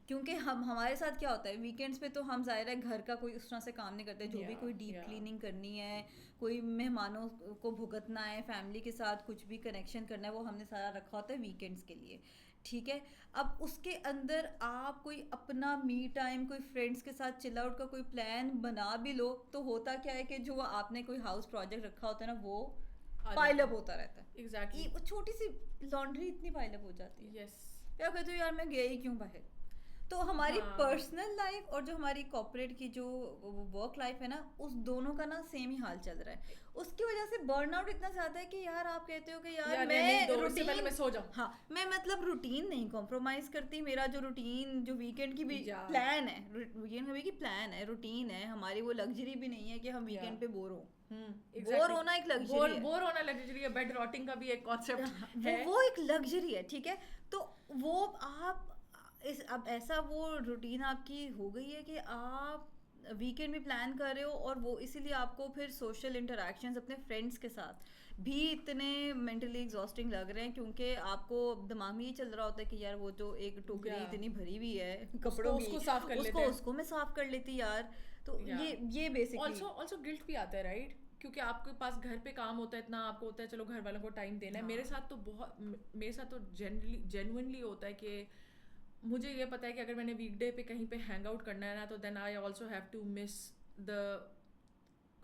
کیونکہ ہمارے ساتھ کیا ہوتا ہے, ویکینڈس پہ تو ہم ظاہر ہے گھر کا کوئی اس طرح سے کام نہیں کرتے, جو بھی کوئی ڈیپ کلیننگ کرنی ہے, کوئی مہمانوں کو بھگتنا ہے, فیملی کے ساتھ کچھ بھی کنیکشن کرنا ہے, وہ ہم نے سارا رکھا ہوتا ہے ویکینڈس کے لیے. ٹھیک ہے, اب اس کے اندر آپ کوئی اپنا می ٹائم, کوئی فرینڈس کے ساتھ چل آؤٹ کا کوئی پلان بنا بھی لو, تو ہوتا کیا ہے کہ جو آپ نے کوئی ہاؤس پروجیکٹ رکھا ہوتا ہے نا وہ پائل اپ ہوتا رہتا ہے. ایگزیکٹلی, چھوٹی سی لانڈری اتنی پائل اپ ہو جاتی ہے. یس, کیا کہتے ہو یار میں گیا ہی کیوں باہر. تو ہماری پرسنل لائف اور جو ہماری کارپوریٹ کی جو ورک لائف ہے نا, اس دونوں کا نا سیم ہی حال چل رہا ہے. اس کی وجہ سے برن آؤٹ اتنا زیادہ ہے کہ یار آپ کہتے ہو کہ یار میں روٹین, سو جاؤں, ہاں میں مطلب روٹین نہیں کمپرومائز کرتی. میرا جو روٹین, جو ویکینڈ کی بھی پلان ہے, ویکینڈ کی پلان ہے, روٹین ہے ہماری, وہ لگژری بھی نہیں ہے کہ ہم ویکینڈ پہ بور ہوں. بور ہونا ایک لگژری ہے, بور ہونا لگژری ہے. بیڈ راٹنگ کا بھی ایک کانسیپٹ ہے, وہ ایک لگژری ہے. ٹھیک ہے, تو وہ آپ اب ایسا وہ روٹین آپ کی ہو گئی ہے کہ آپ ویکینڈ بھی پلان کر رہے ہو, اور وہ اسی لیے آپ کو پھر سوشل انٹریکشنز اپنے فرینڈس کے ساتھ بھی اتنے مینٹلی ایگزاسٹنگ لگ رہے ہیں, کیونکہ آپ کو دماغ میں یہ چل رہا ہوتا ہے کہ یار وہ جو ایک ٹوکری اتنی بھری ہوئی ہے کپڑوں کی, اس کو میں صاف کر لیتی یار. تو یہ بیسکلی آلسو گلٹ بھی آتا ہے, رائٹ, کیونکہ آپ کے پاس گھر پہ کام ہوتا ہے اتنا, آپ کو ہوتا ہے چلو گھر والوں کو ٹائم دینا ہے. میرے ساتھ تو جینوئنلی ہوتا ہے کہ مجھے یہ پتا ہے کہ اگر میں نے ویک ڈے پہ کہیں پہ ہینگ آؤٹ کرنا ہے نا, تو then I also have to miss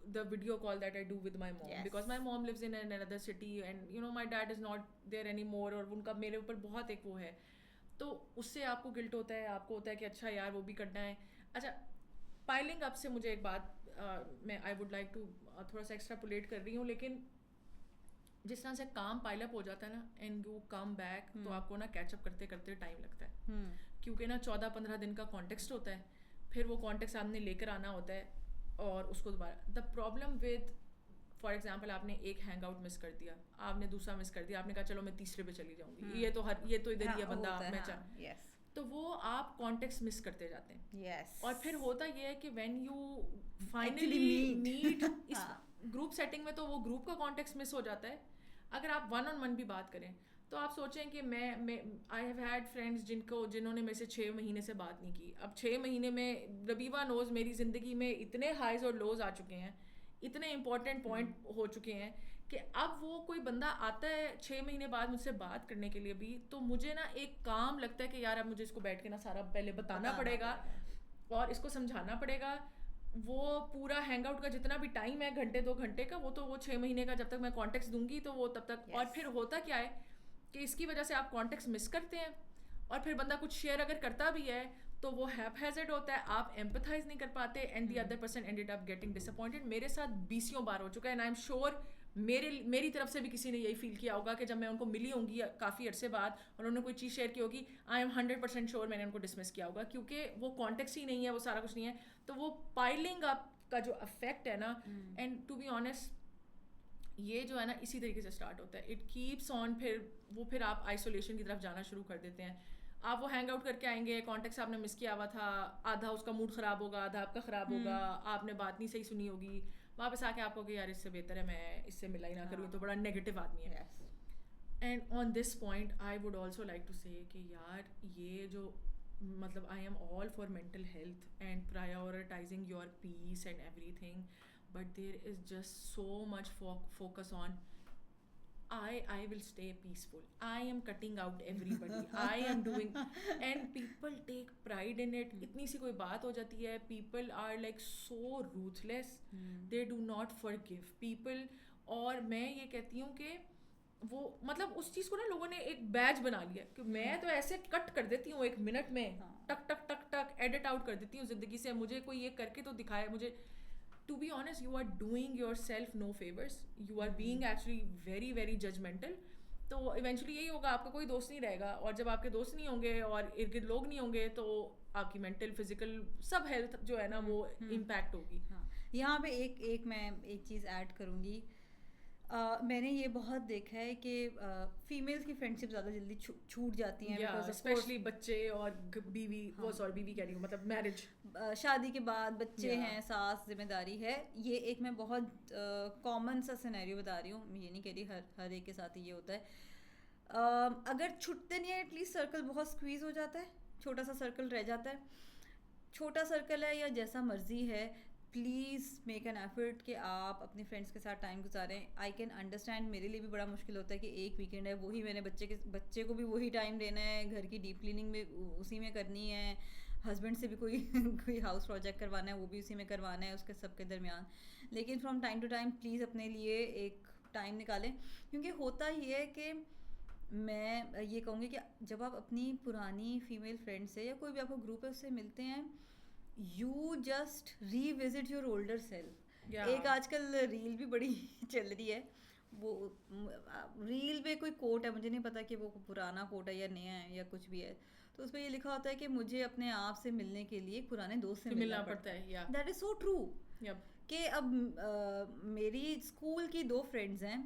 the video call that I do with my mom, because my mom lives in another city and you know my dad is not there anymore, اور ان کا میرے اوپر بہت ایک وہ ہے, تو اس سے آپ کو گلٹ ہوتا ہے, آپ کو ہوتا ہے کہ اچھا یار وہ بھی کرنا ہے. اچھا, پائلنگ اپ سے مجھے ایک بات میں آئی ووڈ لائک ٹو تھوڑا سا ایکسٹراپولیٹ کر رہی ہوں, لیکن جس طرح سے کام پائل اپ ہو جاتا ہے نا اینڈ یو کم بیک, تو آپ کو نا کیچ اپ کرتے کرتے ٹائم لگتا ہے, کیونکہ نا 14-15 دن کا کانٹیکسٹ ہوتا ہے, پھر وہ کانٹیکسٹ آپ نے لے کر آنا ہوتا ہے, اور اس کو دوبارہ the problem with for example آپ نے ایک ہینگ آؤٹ مس کر دیا, آپ نے دوسرا مس کر دیا, آپ نے کہا چلو میں تیسرے پہ چلی جاؤں گی, یہ تو ادھر ہی ہے بندہ, میں چاہ, تو وہ آپ کانٹیکسٹ مس کرتے جاتے ہیں. اور پھر ہوتا یہ ہے کہ وین یو فائنلی میٹ اس گروپ سیٹنگ میں, تو وہ گروپ کا کانٹیکسٹ مس ہو جاتا ہے. اگر آپ 1-on-1 بھی بات کریں تو آپ سوچیں کہ میں آئی ہیو ہیڈ فرینڈس جنہوں نے میرے سے 6 مہینے سے بات نہیں کی. اب 6 مہینے میں ربیبہ نوز میری زندگی میں اتنے ہائیز اور لوز آ چکے ہیں, اتنے امپورٹنٹ پوائنٹ ہو چکے ہیں کہ اب وہ کوئی بندہ آتا ہے 6 مہینے بعد مجھ سے بات کرنے کے لیے بھی, تو مجھے نا ایک کام لگتا ہے کہ یار اب مجھے اس کو بیٹھ کے نا سارا پہلے بتانا پڑے گا اور اس کو سمجھانا پڑے گا. وہ پورا ہینگ آؤٹ کا جتنا بھی ٹائم ہے, گھنٹے 2 گھنٹے کا, وہ تو وہ 6 مہینے کا جب تک میں کانٹیکس دوں گی تو وہ تب تک. اور پھر ہوتا کیا ہے کہ اس کی وجہ سے آپ کانٹیکس مس کرتے ہیں, اور پھر بندہ کچھ شیئر اگر کرتا بھی ہے تو وہ ہیپ ہیزڈ ہوتا ہے, آپ ایمپتھائز نہیں کر پاتے, and the other person ended up getting disappointed. میرے ساتھ 20 بار ہو چکا ہے, اینڈ آئی ایم شیور میری طرف سے بھی کسی نے یہی فیل کیا ہوگا کہ جب میں ان کو ملی ہوں گی کافی عرصے بعد اور انہوں نے کوئی چیز شیئر کی ہوگی, آئی ایم 100% شیور میں نے ان کو ڈسمس کیا ہوگا, کیونکہ وہ کانٹیکس ہی نہیں ہے, وہ سارا کچھ نہیں ہے. تو وہ پائلنگ اپ کا جو افیکٹ ہے نا, اینڈ ٹو بی آنیسٹ یہ جو ہے نا اسی طریقے سے اسٹارٹ ہوتا ہے. It keeps on. پھر آپ آئسولیشن کی طرف جانا شروع کر دیتے ہیں. آپ وہ ہینگ آؤٹ کر کے آئیں گے, کانٹیکٹ آپ نے مس کیا ہوا تھا, آدھا اس کا موڈ خراب ہوگا, آدھا آپ کا خراب ہوگا, آپ نے بات نہیں صحیح سنی ہوگی, واپس آ کے آپ کو کہ یار اس سے بہتر ہے میں اس سے ملا ہی نہ کروں, یہ تو بڑا نیگیٹو آدمی ہے. And on this point I would also like to say کہ یار یہ جو مطلب I am all for mental health and prioritizing your peace and everything, but there is just so much focus on I will stay peaceful. I am cutting out everybody. I am doing, and people take pride in it. اتنی سی کوئی بات ہو جاتی ہے, people are like so ruthless. They do not forgive people. اور میں یہ کہتی ہوں کہ وہ مطلب اس چیز کو نا لوگوں نے ایک بیج بنا لیا کہ میں تو ایسے کٹ کر دیتی ہوں 1 منٹ میں, ٹک ٹک ٹک ٹک ایڈٹ آؤٹ کر دیتی ہوں زندگی سے. مجھے کوئی یہ کر کے تو دکھایا, مجھے to be honest you are doing yourself no favors. You are being actually very very judgmental. تو ایونچولی یہی ہوگا, آپ کا کوئی دوست نہیں رہے گا, اور جب آپ کے دوست نہیں ہوں گے اور ارد گرد لوگ نہیں ہوں گے تو آپ کی مینٹل فزیکل سب ہیلتھ جو ہے نا وہ امپیکٹ ہوگی. یہاں پہ ایک میں ایک چیز ایڈ کروں گی. میں نے یہ بہت دیکھا ہے کہ فیمیلز کی فرینڈشپ زیادہ جلدی چھوٹ جاتی ہیں, اسپیشلی بچے اور بیوی, وہ سوری بیوی کہہ رہی ہوں, مطلب میرج, شادی کے بعد بچے ہیں, ساس, ذمہ داری ہے. یہ ایک میں بہت کامن سا سینیریو بتا رہی ہوں, یہ نہیں کہہ رہی ہر ایک کے ساتھ ہی یہ ہوتا ہے. اگر چھٹتے نہیں ہیں ایٹ لیسٹ سرکل بہت اسکویز ہو جاتا ہے, چھوٹا سا سرکل رہ جاتا ہے. چھوٹا سرکل ہے یا جیسا مرضی ہے, پلیز میک این ایفرٹ کہ آپ اپنی فرینڈس کے ساتھ ٹائم گزاریں. آئی کین انڈرسٹینڈ, میرے لیے بھی بڑا مشکل ہوتا ہے کہ ایک ویکینڈ ہے, وہی میں نے بچے کو بھی وہی ٹائم دینا ہے, گھر کی ڈیپ کلیننگ بھی اسی میں کرنی ہے, ہسبینڈ سے بھی کوئی ہاؤس پروجیکٹ کروانا ہے وہ بھی اسی میں کروانا ہے, اس کے سب کے درمیان. لیکن from time to time please اپنے لیے ایک ٹائم نکالیں, کیونکہ ہوتا یہ ہے کہ میں یہ کہوں گی کہ جب آپ اپنی پرانی فیمیل فرینڈ سے یا کوئی بھی آپ کو گروپ ہے اس سے ملتے ہیں, you just revisit your older self. ایک آج کل ریل بھی بڑی چل رہی ہے, وہ ریل پہ کوئی کوٹ ہے, مجھے نہیں پتا کہ وہ پرانا کوٹ ہے یا نیا ہے یا کچھ بھی ہے, تو اس پہ یہ لکھا ہوتا ہے کہ مجھے اپنے آپ سے ملنے کے لیے پرانے دوست سے ملنا پڑتا ہے. That is so true. کہ اب میری اسکول کی 2 فرینڈز ہیں,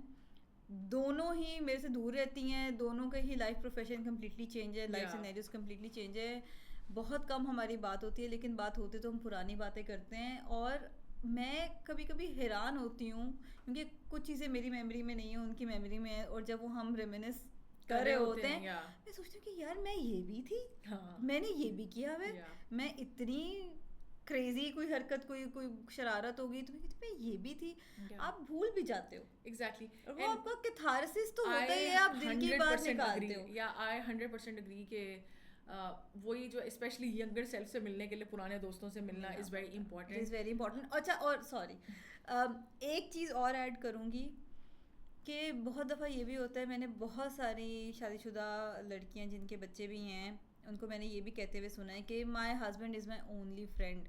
دونوں ہی میرے سے دور رہتی ہیں, دونوں کا ہی لائف پروفیشن کمپلیٹلی چینج ہے, لائف سینیریوز کمپلیٹلی چینج ہے, بہت کم ہماری بات ہوتی ہے, لیکن بات ہوتی تو ہم پرانی باتیں کرتے ہیں. اور میں کبھی کبھی حیران ہوتی ہوں کیونکہ کچھ چیزیں میری میموری میں نہیں ہیں, ان کی میموری میں ہے, اور جب وہ ہم ریمینس کر رہے ہوتے ہیں میں سوچتی ہوں کہ یار میں یہ بھی تھی, میں نے یہ بھی کیا ہے, میں اتنی کریزی کوئی حرکت کوئی شرارت ہوگی تو میں یہ بھی تھی. آپ بھول بھی جاتے ہو. ایگزیکٹلی, وہ آپ کا کیتھارسس تو ہوتا ہی ہے, آپ دل کی بات نکالتے ہو. یا آئی 100% اگری کہ وہی جو اسپیشلی ینگر سیلف سے ملنے کے لیے پرانے دوستوں سے ملنا از ویری امپورٹنٹ. از ویری امپورٹنٹ. اچھا, اور سوری ایک چیز اور ایڈ کروں گی کہ بہت دفعہ یہ بھی ہوتا ہے, میں نے بہت ساری شادی شدہ لڑکیاں جن کے بچے بھی ہیں ان کو میں نے یہ بھی کہتے ہوئے سنا ہے کہ my husband is my only friend.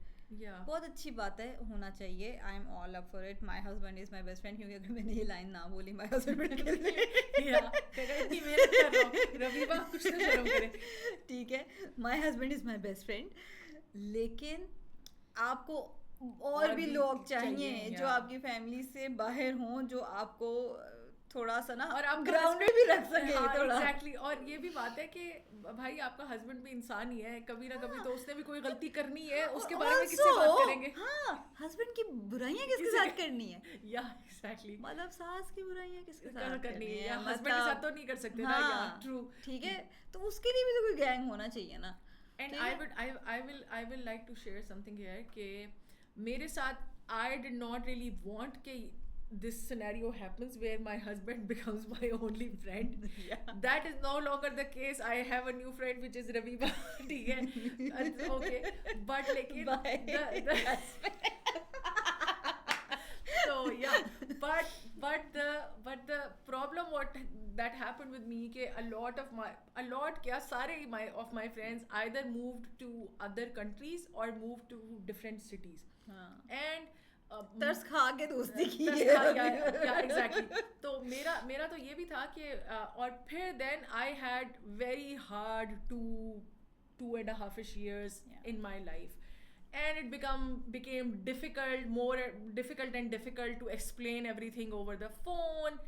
بہت اچھی بات ہے, ہونا چاہیے. آئی am all up for it. My husband is my best friend. کیونکہ اگر میں نے یہ لائن نہ بولی مائی ہسبینڈ ٹھیک ہے, my husband is my best friend, لیکن آپ کو اور بھی لوگ چاہیے جو آپ کی فیملی سے باہر ہوں, جو آپ کو تھوڑا سا نا اور آپ گراؤنڈ بھی رکھ سکے تھوڑا. ایگزیکٹلی. اور یہ بھی بات ہے کہ بھائی آپ کا ہسبینڈ بھی انسان ہی ہے, کبھی نہ کبھی تو اس نے بھی کوئی غلطی کرنی ہے, اس کے بارے میں کس سے بات کریں گے. ہاں, ہسبینڈ کی برائیاں کس کے ساتھ کرنی ہے, یا ایگزیکٹلی, مطلب ساس کی برائیاں کس کے ساتھ کرنی ہے, ہسبینڈ کے ساتھ تو نہیں کر سکتے نا. یا ٹرو, ٹھیک ہے, تو اس کے لیے بھی تو کوئی گینگ ہونا چاہیے نا. And I will like to share something here کہ میرے ساتھ I did not really want کہ this scenario happens where my husband becomes my only friend. That is no longer the case. I have a new friend which is Raviba. ٹھیک ہے, okay, but لیکن so yeah, but the problem what that happened with me کہ a lot کیا سارے of my friends either moved to other countries or moved to different cities. And ترس کھا کے دوستی کی ایگزیکٹلی. تو میرا تو یہ بھی تھا کہ اور پھر then I had very hard 2.5 years in my life. and it became difficult, more difficult and difficult to explain everything over the phone.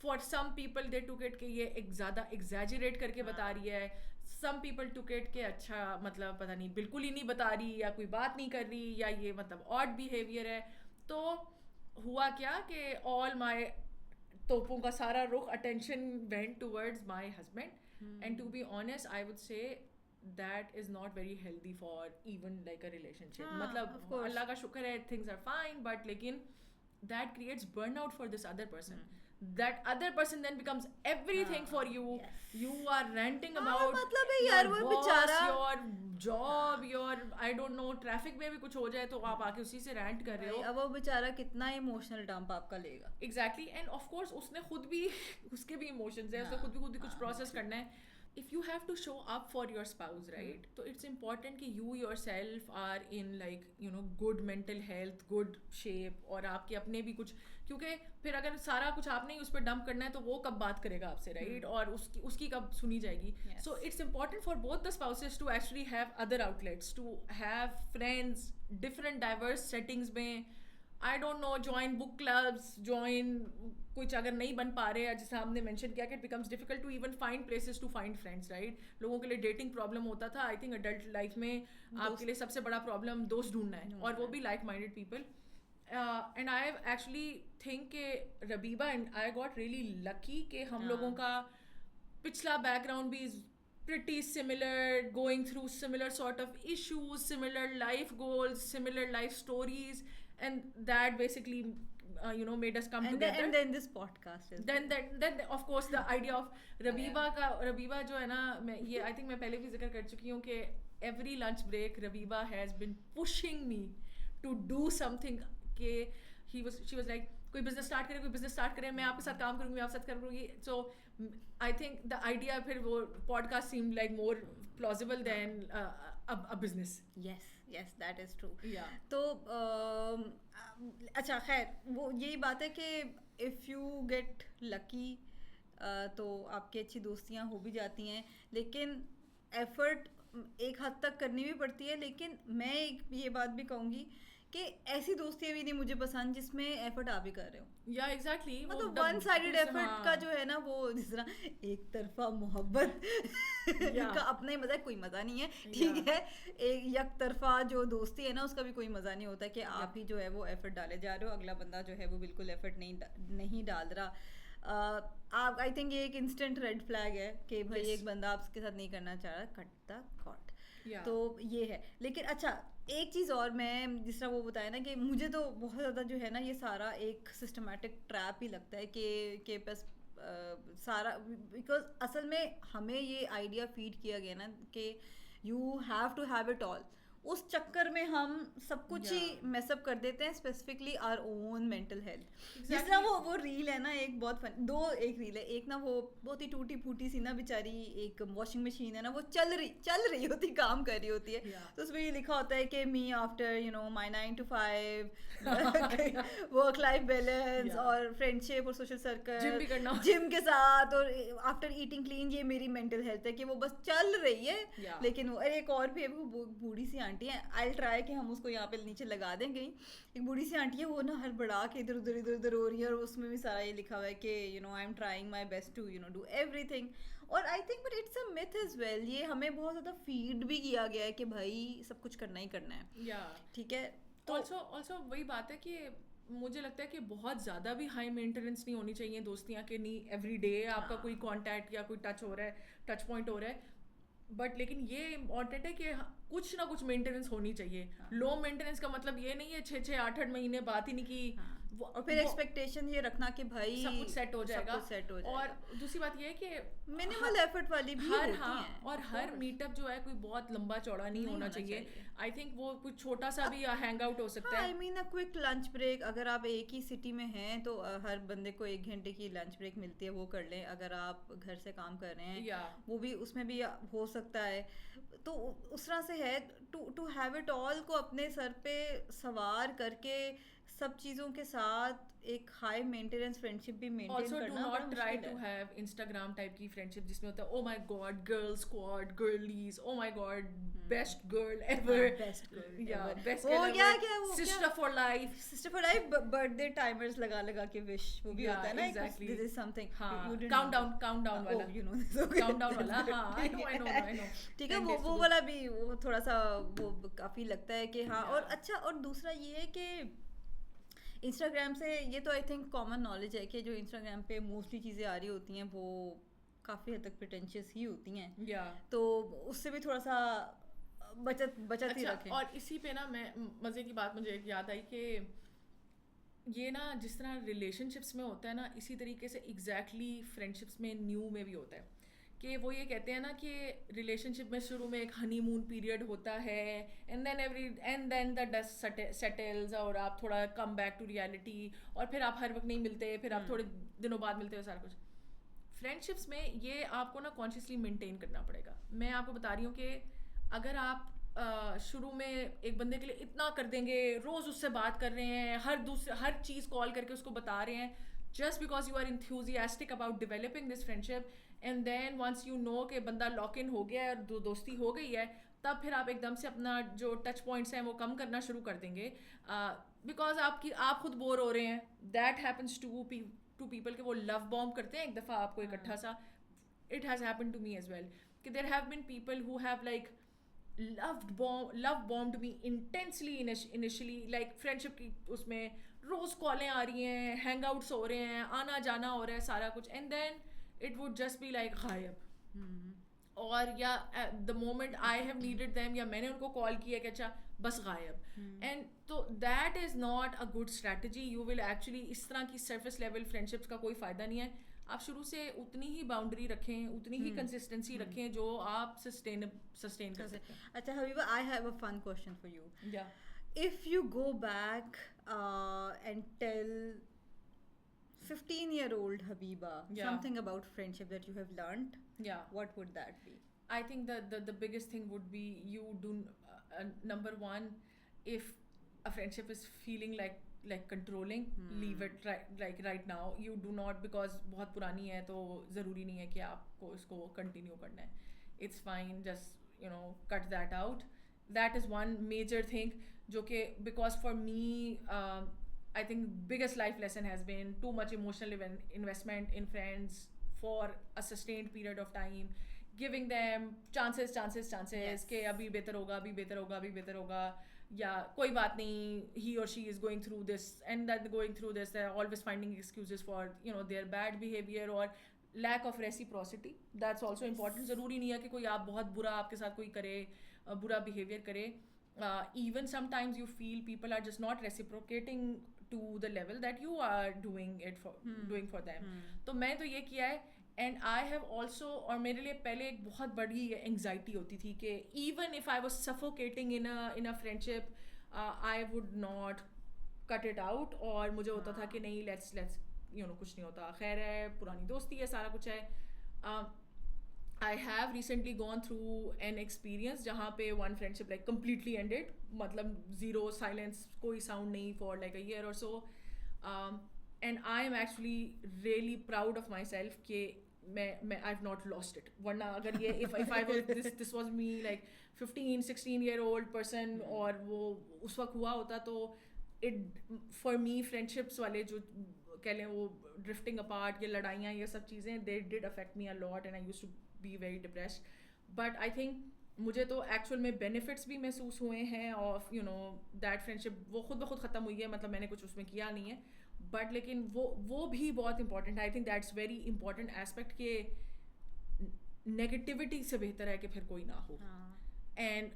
For some people they took it کہ یہ ایک زیادہ exaggerate کر کے بتا رہی ہے. Some people took it کہ اچھا مطلب پتہ نہیں بالکل ہی نہیں بتا رہی یا کوئی بات نہیں کر رہی یا یہ مطلب odd behavior ہے. تو ہوا کیا کہ all my توپوں کا سارا رخ attention went towards my husband. And to be honest, I would say that is not very healthy for even like a relationship. مطلب اللہ کا شکر ہے things are fine, but لیکن that creates burnout for this other person. That other person then becomes everything for you. You are ranting about your boss, your job, your I don't know traffic میں بھی کچھ ہو جائے تو آپ آ کے اسی سے رینٹ کر رہے ہو. اب وہ بیچارہ کتنا ایموشنل ڈمپ آپ کا لے گا. Exactly. And of course اس نے خود بھی اس کے بھی ایموشنز ہیں, اس نے خود بھی کچھ پروسیس کرنا ہے. If you have to show up for your spouse, right, so it's important کہ you yourself are in like you know good mental health, good shape, اور آپ کے اپنے بھی کچھ, کیونکہ پھر اگر سارا کچھ آپ نے اس پہ ڈمپ کرنا ہے تو وہ کب بات کرے گا آپ سے, رائٹ, اور اس کی کب سنی جائے گی. So it's important for both the spouses to actually have other outlets, to have friends, different diverse settings میں, I don't know, join book clubs, join کچھ اگر نہیں بن پا رہے ہیں, جیسے ہم نے مینشن کیا کہ it becomes difficult to even find places to find friends, right. لوگوں کے لیے ڈیٹنگ پرابلم ہوتا تھا. I think adult life میں آپ کے لیے سب سے بڑا پرابلم دوست ڈھونڈنا ہے, اور وہ بھی like minded people. And I actually think کہ ربیبہ and I got really lucky کہ ہم لوگوں کا پچھلا بیک گراؤنڈ بھی pretty similar, going through similar sort of issues, similar life goals, similar life stories, and that basically you know made us come together. And then this podcast is then of course the idea of Rabiba جو ہے نا, میں یہ I think میں پہلے بھی ذکر کر چکی ہوں کہ every lunch break Rabiba has been pushing me to do something. کہ she was like کوئی بزنس اسٹارٹ کرے, میں آپ کے ساتھ کام کروں گی, میں آپ کے ساتھ کروں گی. So I think the idea پھر وہ podcast seemed like more plausible than a business. Yes, that is true. Yeah. تو اچھا خیر وہ یہی بات ہے کہ if you get lucky تو آپ کی اچھی دوستیاں ہو بھی جاتی ہیں, لیکن ایفرٹ ایک حد تک کرنی بھی پڑتی ہے. لیکن میں ایک یہ بات بھی کہوں گی کہ ایسی دوستیاں بھی نہیں مجھے پسند جس میں ایفرٹ آپ بھی کر رہے ہو. یا ایگزیکٹلی, مطلب ون سائڈڈ ایفرٹ کا جو ہے نا, وہ جس طرح ایک طرفہ محبت کا اپنا ہی مزہ ہے, کوئی مزہ نہیں ہے, ٹھیک ہے. ایک یک طرفہ جو دوستی ہے نا, اس کا بھی کوئی مزہ نہیں ہوتا کہ آپ ہی جو ہے وہ ایفرٹ ڈالے جا رہے ہو, اگلا بندہ جو ہے وہ بالکل ایفرٹ نہیں ڈال رہا. آپ آئی تھنک یہ ایک انسٹنٹ ریڈ فلیگ ہے کہ بھائی ایک بندہ آپ کے ساتھ نہیں کرنا چاہ رہا, کٹ دا کاٹ. تو یہ ہے. لیکن اچھا ایک چیز اور, میں جس طرح وہ بتایا نا کہ مجھے تو بہت زیادہ جو ہے نا یہ سارا ایک سسٹمیٹک ٹریپ ہی لگتا ہے کہ بس سارا, بیکاز اصل میں ہمیں یہ آئیڈیا فیڈ کیا گیا نا کہ you have to have it all. اس چکر میں ہم سب کچھ ہی میس اپ کر دیتے ہیں, specifically our own mental health. جس طرح وہ ریل ہے نا, ایک بہت ایک ریل ہے, ایک نا وہ بہت ہی ٹوٹی پھوٹی سی نا بیچاری ایک واشنگ مشین ہے نا, وہ چل رہی ہوتی, کام کر رہی ہوتی ہے. تو اس میں یہ لکھا ہوتا ہے کہ me after you know my 9 to 5 work life balance اور فرینڈشپ اور سوشل سرکل, جم کے ساتھ, اور آفٹر ایٹنگ کلین, یہ میری مینٹل ہیلتھ ہے. کہ وہ بس چل رہی ہے. لیکن وہ ایک اور بھی ہے, وہ بوڑھی سی آنٹی ہیں, آئی ٹرائی کہ ہم اس کو یہاں پہ نیچے لگا دیں گے. ایک بوڑھی سی آنٹی ہے, وہ نا ہر بڑا کے ادھر ہو رہی ہے, اور اس میں بھی سارا یہ لکھا ہوا ہے کہ you know I am trying my best to you know do everything. اور I think but it's a myth as well. یہ ہمیں بہت زیادہ فیڈ بھی کیا گیا ہے کہ بھائی سب کچھ کرنا ہی کرنا ہے, ٹھیک ہے. تو آلسو وہی بات ہے کہ مجھے لگتا ہے کہ بہت زیادہ بھی ہائی مینٹیننس نہیں ہونی چاہیے دوستیاں, کہ نہیں ایوری ڈے آپ کا کوئی کانٹیکٹ یا کوئی ٹچ ہو رہا ہے, ٹچ پوائنٹ ہو رہا ہے. بٹ لیکن یہ امپورٹنٹ ہے کہ کچھ نہ کچھ مینٹیننس ہونی چاہیے. لو مینٹیننس کا مطلب یہ نہیں ہے 6-8 مہینے بات ہی نہیں کی, اور پھر ایکسپیکٹیشن یہ رکھنا کہ بھائی سب کچھ سیٹ ہو جائے گا. اور دوسری بات یہ ہے کہ منیمل ایفرٹ والی بھی ہوتی ہیں, اور ہر میٹ اپ جو ہے کوئی بہت لمبا چوڑا نہیں ہونا چاہیے. آئی تھنک وہ کچھ چھوٹا سا بھی ہینگ آؤٹ ہو سکتا ہے. آئی مین اے کوئک لنچ بریک, اگر آپ ایک ہی سٹی میں ہیں تو ہر بندے کو 1 گھنٹے کی لنچ بریک ملتی ہے, وہ کر لیں. اگر آپ گھر سے کام کر رہے ہیں وہ بھی اس میں بھی ہو سکتا ہے. تو اس طرح سے ہے ٹو ہیو اٹ آل کو اپنے سر پہ سوار کر کے سب چیزوں کے ساتھ ایک ہائی مینٹیننس فرینڈشپ بھی مینٹین also do کرنا بڑا not try مشکل to ہے. have Instagram type کی friendship جس میں ہوتا ہے oh my god girl squad girlies oh my god best girl ever best girl yeah best وہ girl کیا ever کیا وہ sister for life sister for life birth day timers لگا لگا کے وش وہ بھی Yeah, ہوتا ہے نا exactly. دس از سم تھنگ ہاں count down والا یو نو count down والا ہاں I know ٹھیک ہے وہ والا بھی وہ تھوڑا سا وہ کافی لگتا ہے کہ ہاں. اور اچھا اور دوسرا یہ ہے کہ انسٹاگرام سے یہ تو آئی تھنک کامن نالج ہے کہ جو انسٹاگرام پہ موسٹلی چیزیں آ رہی ہوتی ہیں وہ کافی حد تک پریٹینشیس ہی ہوتی ہیں, تو اس سے بھی تھوڑا سا بچت ہی رکھیں. اور اسی پہ نا میں مزے کی بات مجھے ایک یاد آئی کہ یہ نا جس طرح ریلیشن شپس میں ہوتا ہے نا اسی طریقے سے ایگزیکٹلی فرینڈ شپس میں نیو میں بھی ہوتا ہے کہ وہ یہ کہتے ہیں نا کہ ریلیشن شپ میں شروع میں ایک ہنی مون پیریڈ ہوتا ہے اینڈ دین دا ڈسٹ سیٹلز اور آپ تھوڑا کم بیک ٹو ریالٹی اور پھر آپ ہر وقت نہیں ملتے, پھر آپ تھوڑے دنوں بعد ملتے ہو سارا کچھ. فرینڈ شپس میں یہ آپ کو نا کانشیسلی مینٹین کرنا پڑے گا. میں آپ کو بتا رہی ہوں کہ اگر آپ شروع میں ایک بندے کے لیے اتنا کر دیں گے, روز اس سے بات کر رہے ہیں, ہر چیز کال کر کے اس کو بتا رہے ہیں just because you are enthusiastic about developing this friendship, and then once you know کہ بندہ لاک ان ہو گیا ہے اور دوستی ہو گئی ہے, تب پھر آپ ایک دم سے اپنا جو ٹچ پوائنٹس ہیں وہ کم کرنا شروع کر دیں گے بیکاز آپ خود بور ہو رہے ہیں. دیٹ ہیپنس ٹو پیپل کہ وہ لو بومب کرتے ہیں ایک دفعہ آپ کو اکٹھا سا. It has happen to me as well کہ there have been people who have like love bombed me intensely initially, like friendship کی اس میں روز کالیں آ رہی ہیں, ہینگ آؤٹس ہو رہے ہیں, آنا جانا ہو رہا ہے سارا کچھ, and then it would just be like غائب. اور یا the moment I have needed them یا میں نے ان کو کال کیا کہ اچھا بس غائب. اینڈ تو that is not a good strategy. You will actually اس طرح کی سرفیس لیول فرینڈ شپس کا کوئی فائدہ نہیں ہے. آپ شروع سے اتنی ہی باؤنڈری رکھیں, اتنی ہی کنسسٹنسی رکھیں جو آپ سسٹین کر سکیں. اچھا Habiba, I have a fun question for you. یا if you go back and tell 15-year-old Habiba something about friendship that you have learnt, what would that be? I think the biggest thing would be you do number one, if a friendship is feeling like controlling, leave it right now. You do not, because بہت پرانی ہے تو ضروری نہیں ہے کہ آپ کو اس کو کنٹینیو کرنا ہے. It's fine, just cut that out. That is one major thing جو کہ because for me I think biggest life lesson has been too much emotional investment in friends for a sustained period of time, giving them chances کہ ابھی بہتر ہوگا یا کوئی بات نہیں, he or she is going through this, and that going through this they're always finding excuses for their bad behavior or lack of reciprocity. That's also important. ضروری نہیں ہے کہ کوئی آپ بہت برا آپ کے ساتھ کوئی کرے, برا behavior کرے. Even sometimes you feel people are just not reciprocating to the level that you are doing for them. تو میں تو یہ کیا ہے, and I have also, اور میرے لیے پہلے ایک بہت بڑی انگزائٹی ہوتی تھی کہ even if I was suffocating in a friendship, I would not cut it out. اور مجھے ہوتا تھا کہ نہیں, let's کچھ نہیں ہوتا, خیر ہے, پرانی دوستی ہے, سارا کچھ ہے. I have recently gone through an experience جہاں پہ one friendship like completely ended, مطلب zero silence, کوئی sound نہیں for like a year or so, and I am actually really proud of myself کہ میں I've not lost it. ورنہ اگر یہ if I was this was me like 15-16 year old person اور وہ اس وقت ہوا ہوتا تو it for me friendships والے جو کہہ لیں وہ drifting apart یا لڑائیاں یہ سب چیزیں they did affect me a lot and I used to be very depressed. But I think مجھے تو ایکچوئل میں بینیفٹس بھی محسوس ہوئے ہیں آف دیٹ فرینڈشپ. وہ خود بخود ختم ہوئی ہے, مطلب میں نے کچھ اس میں کیا نہیں ہے, بٹ لیکن وہ بھی بہت امپورٹنٹ ہے. I think that's very important aspect کہ نیگیٹیوٹی سے بہتر ہے کہ پھر کوئی نہ ہو. اینڈ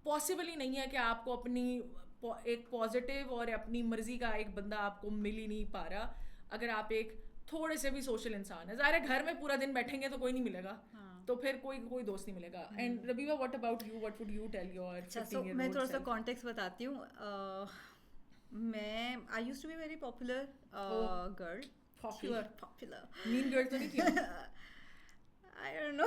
پاسبل ہی نہیں ہے کہ آپ کو اپنی ایک پازیٹیو اور اپنی مرضی کا ایک بندہ آپ کو مل ہی نہیں پا رہا اگر آپ ایک تھوڑے سے بھی سوشل انسان ہے. ظاہر ہے گھر میں پورا دن بیٹھیں گے تو کوئی نہیں ملے گا, تو پھر کوئی دوست نہیں ملے گا. And Rabiba, what about you? What would you tell your 15-year-old میں تھوڑا سا self? کانٹیکسٹ بتاتی ہوں. میں I used to be very popular girl. Popular. Popular. Mean girl تو نہیں تھی. I don't know.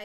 I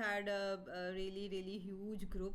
had a really really huge group.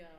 yeah.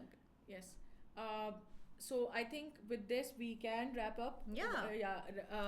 Okay. Yes. So I think with this we can wrap up. Yeah.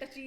touchy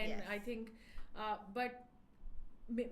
and yes. I think but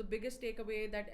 the biggest takeaway that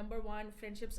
number one friendships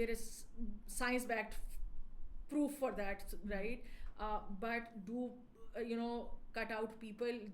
There is science backed proof for that, right? But do you know cut out people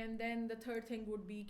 And then the third thing would be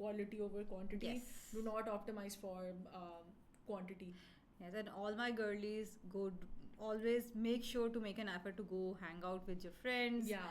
quality over quantity. Yes. Do not optimize for quantity. Yes, and all my girlies always make sure to make an effort to go hang out with your friends. Yeah.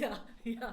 Yeah.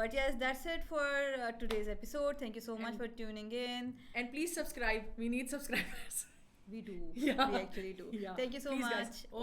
But yes, that's it for today's episode. Thank you so much And- for tuning in. And please subscribe. We need subscribers. We do. Yeah. We actually do. Yeah. Thank you so Please, much. guys.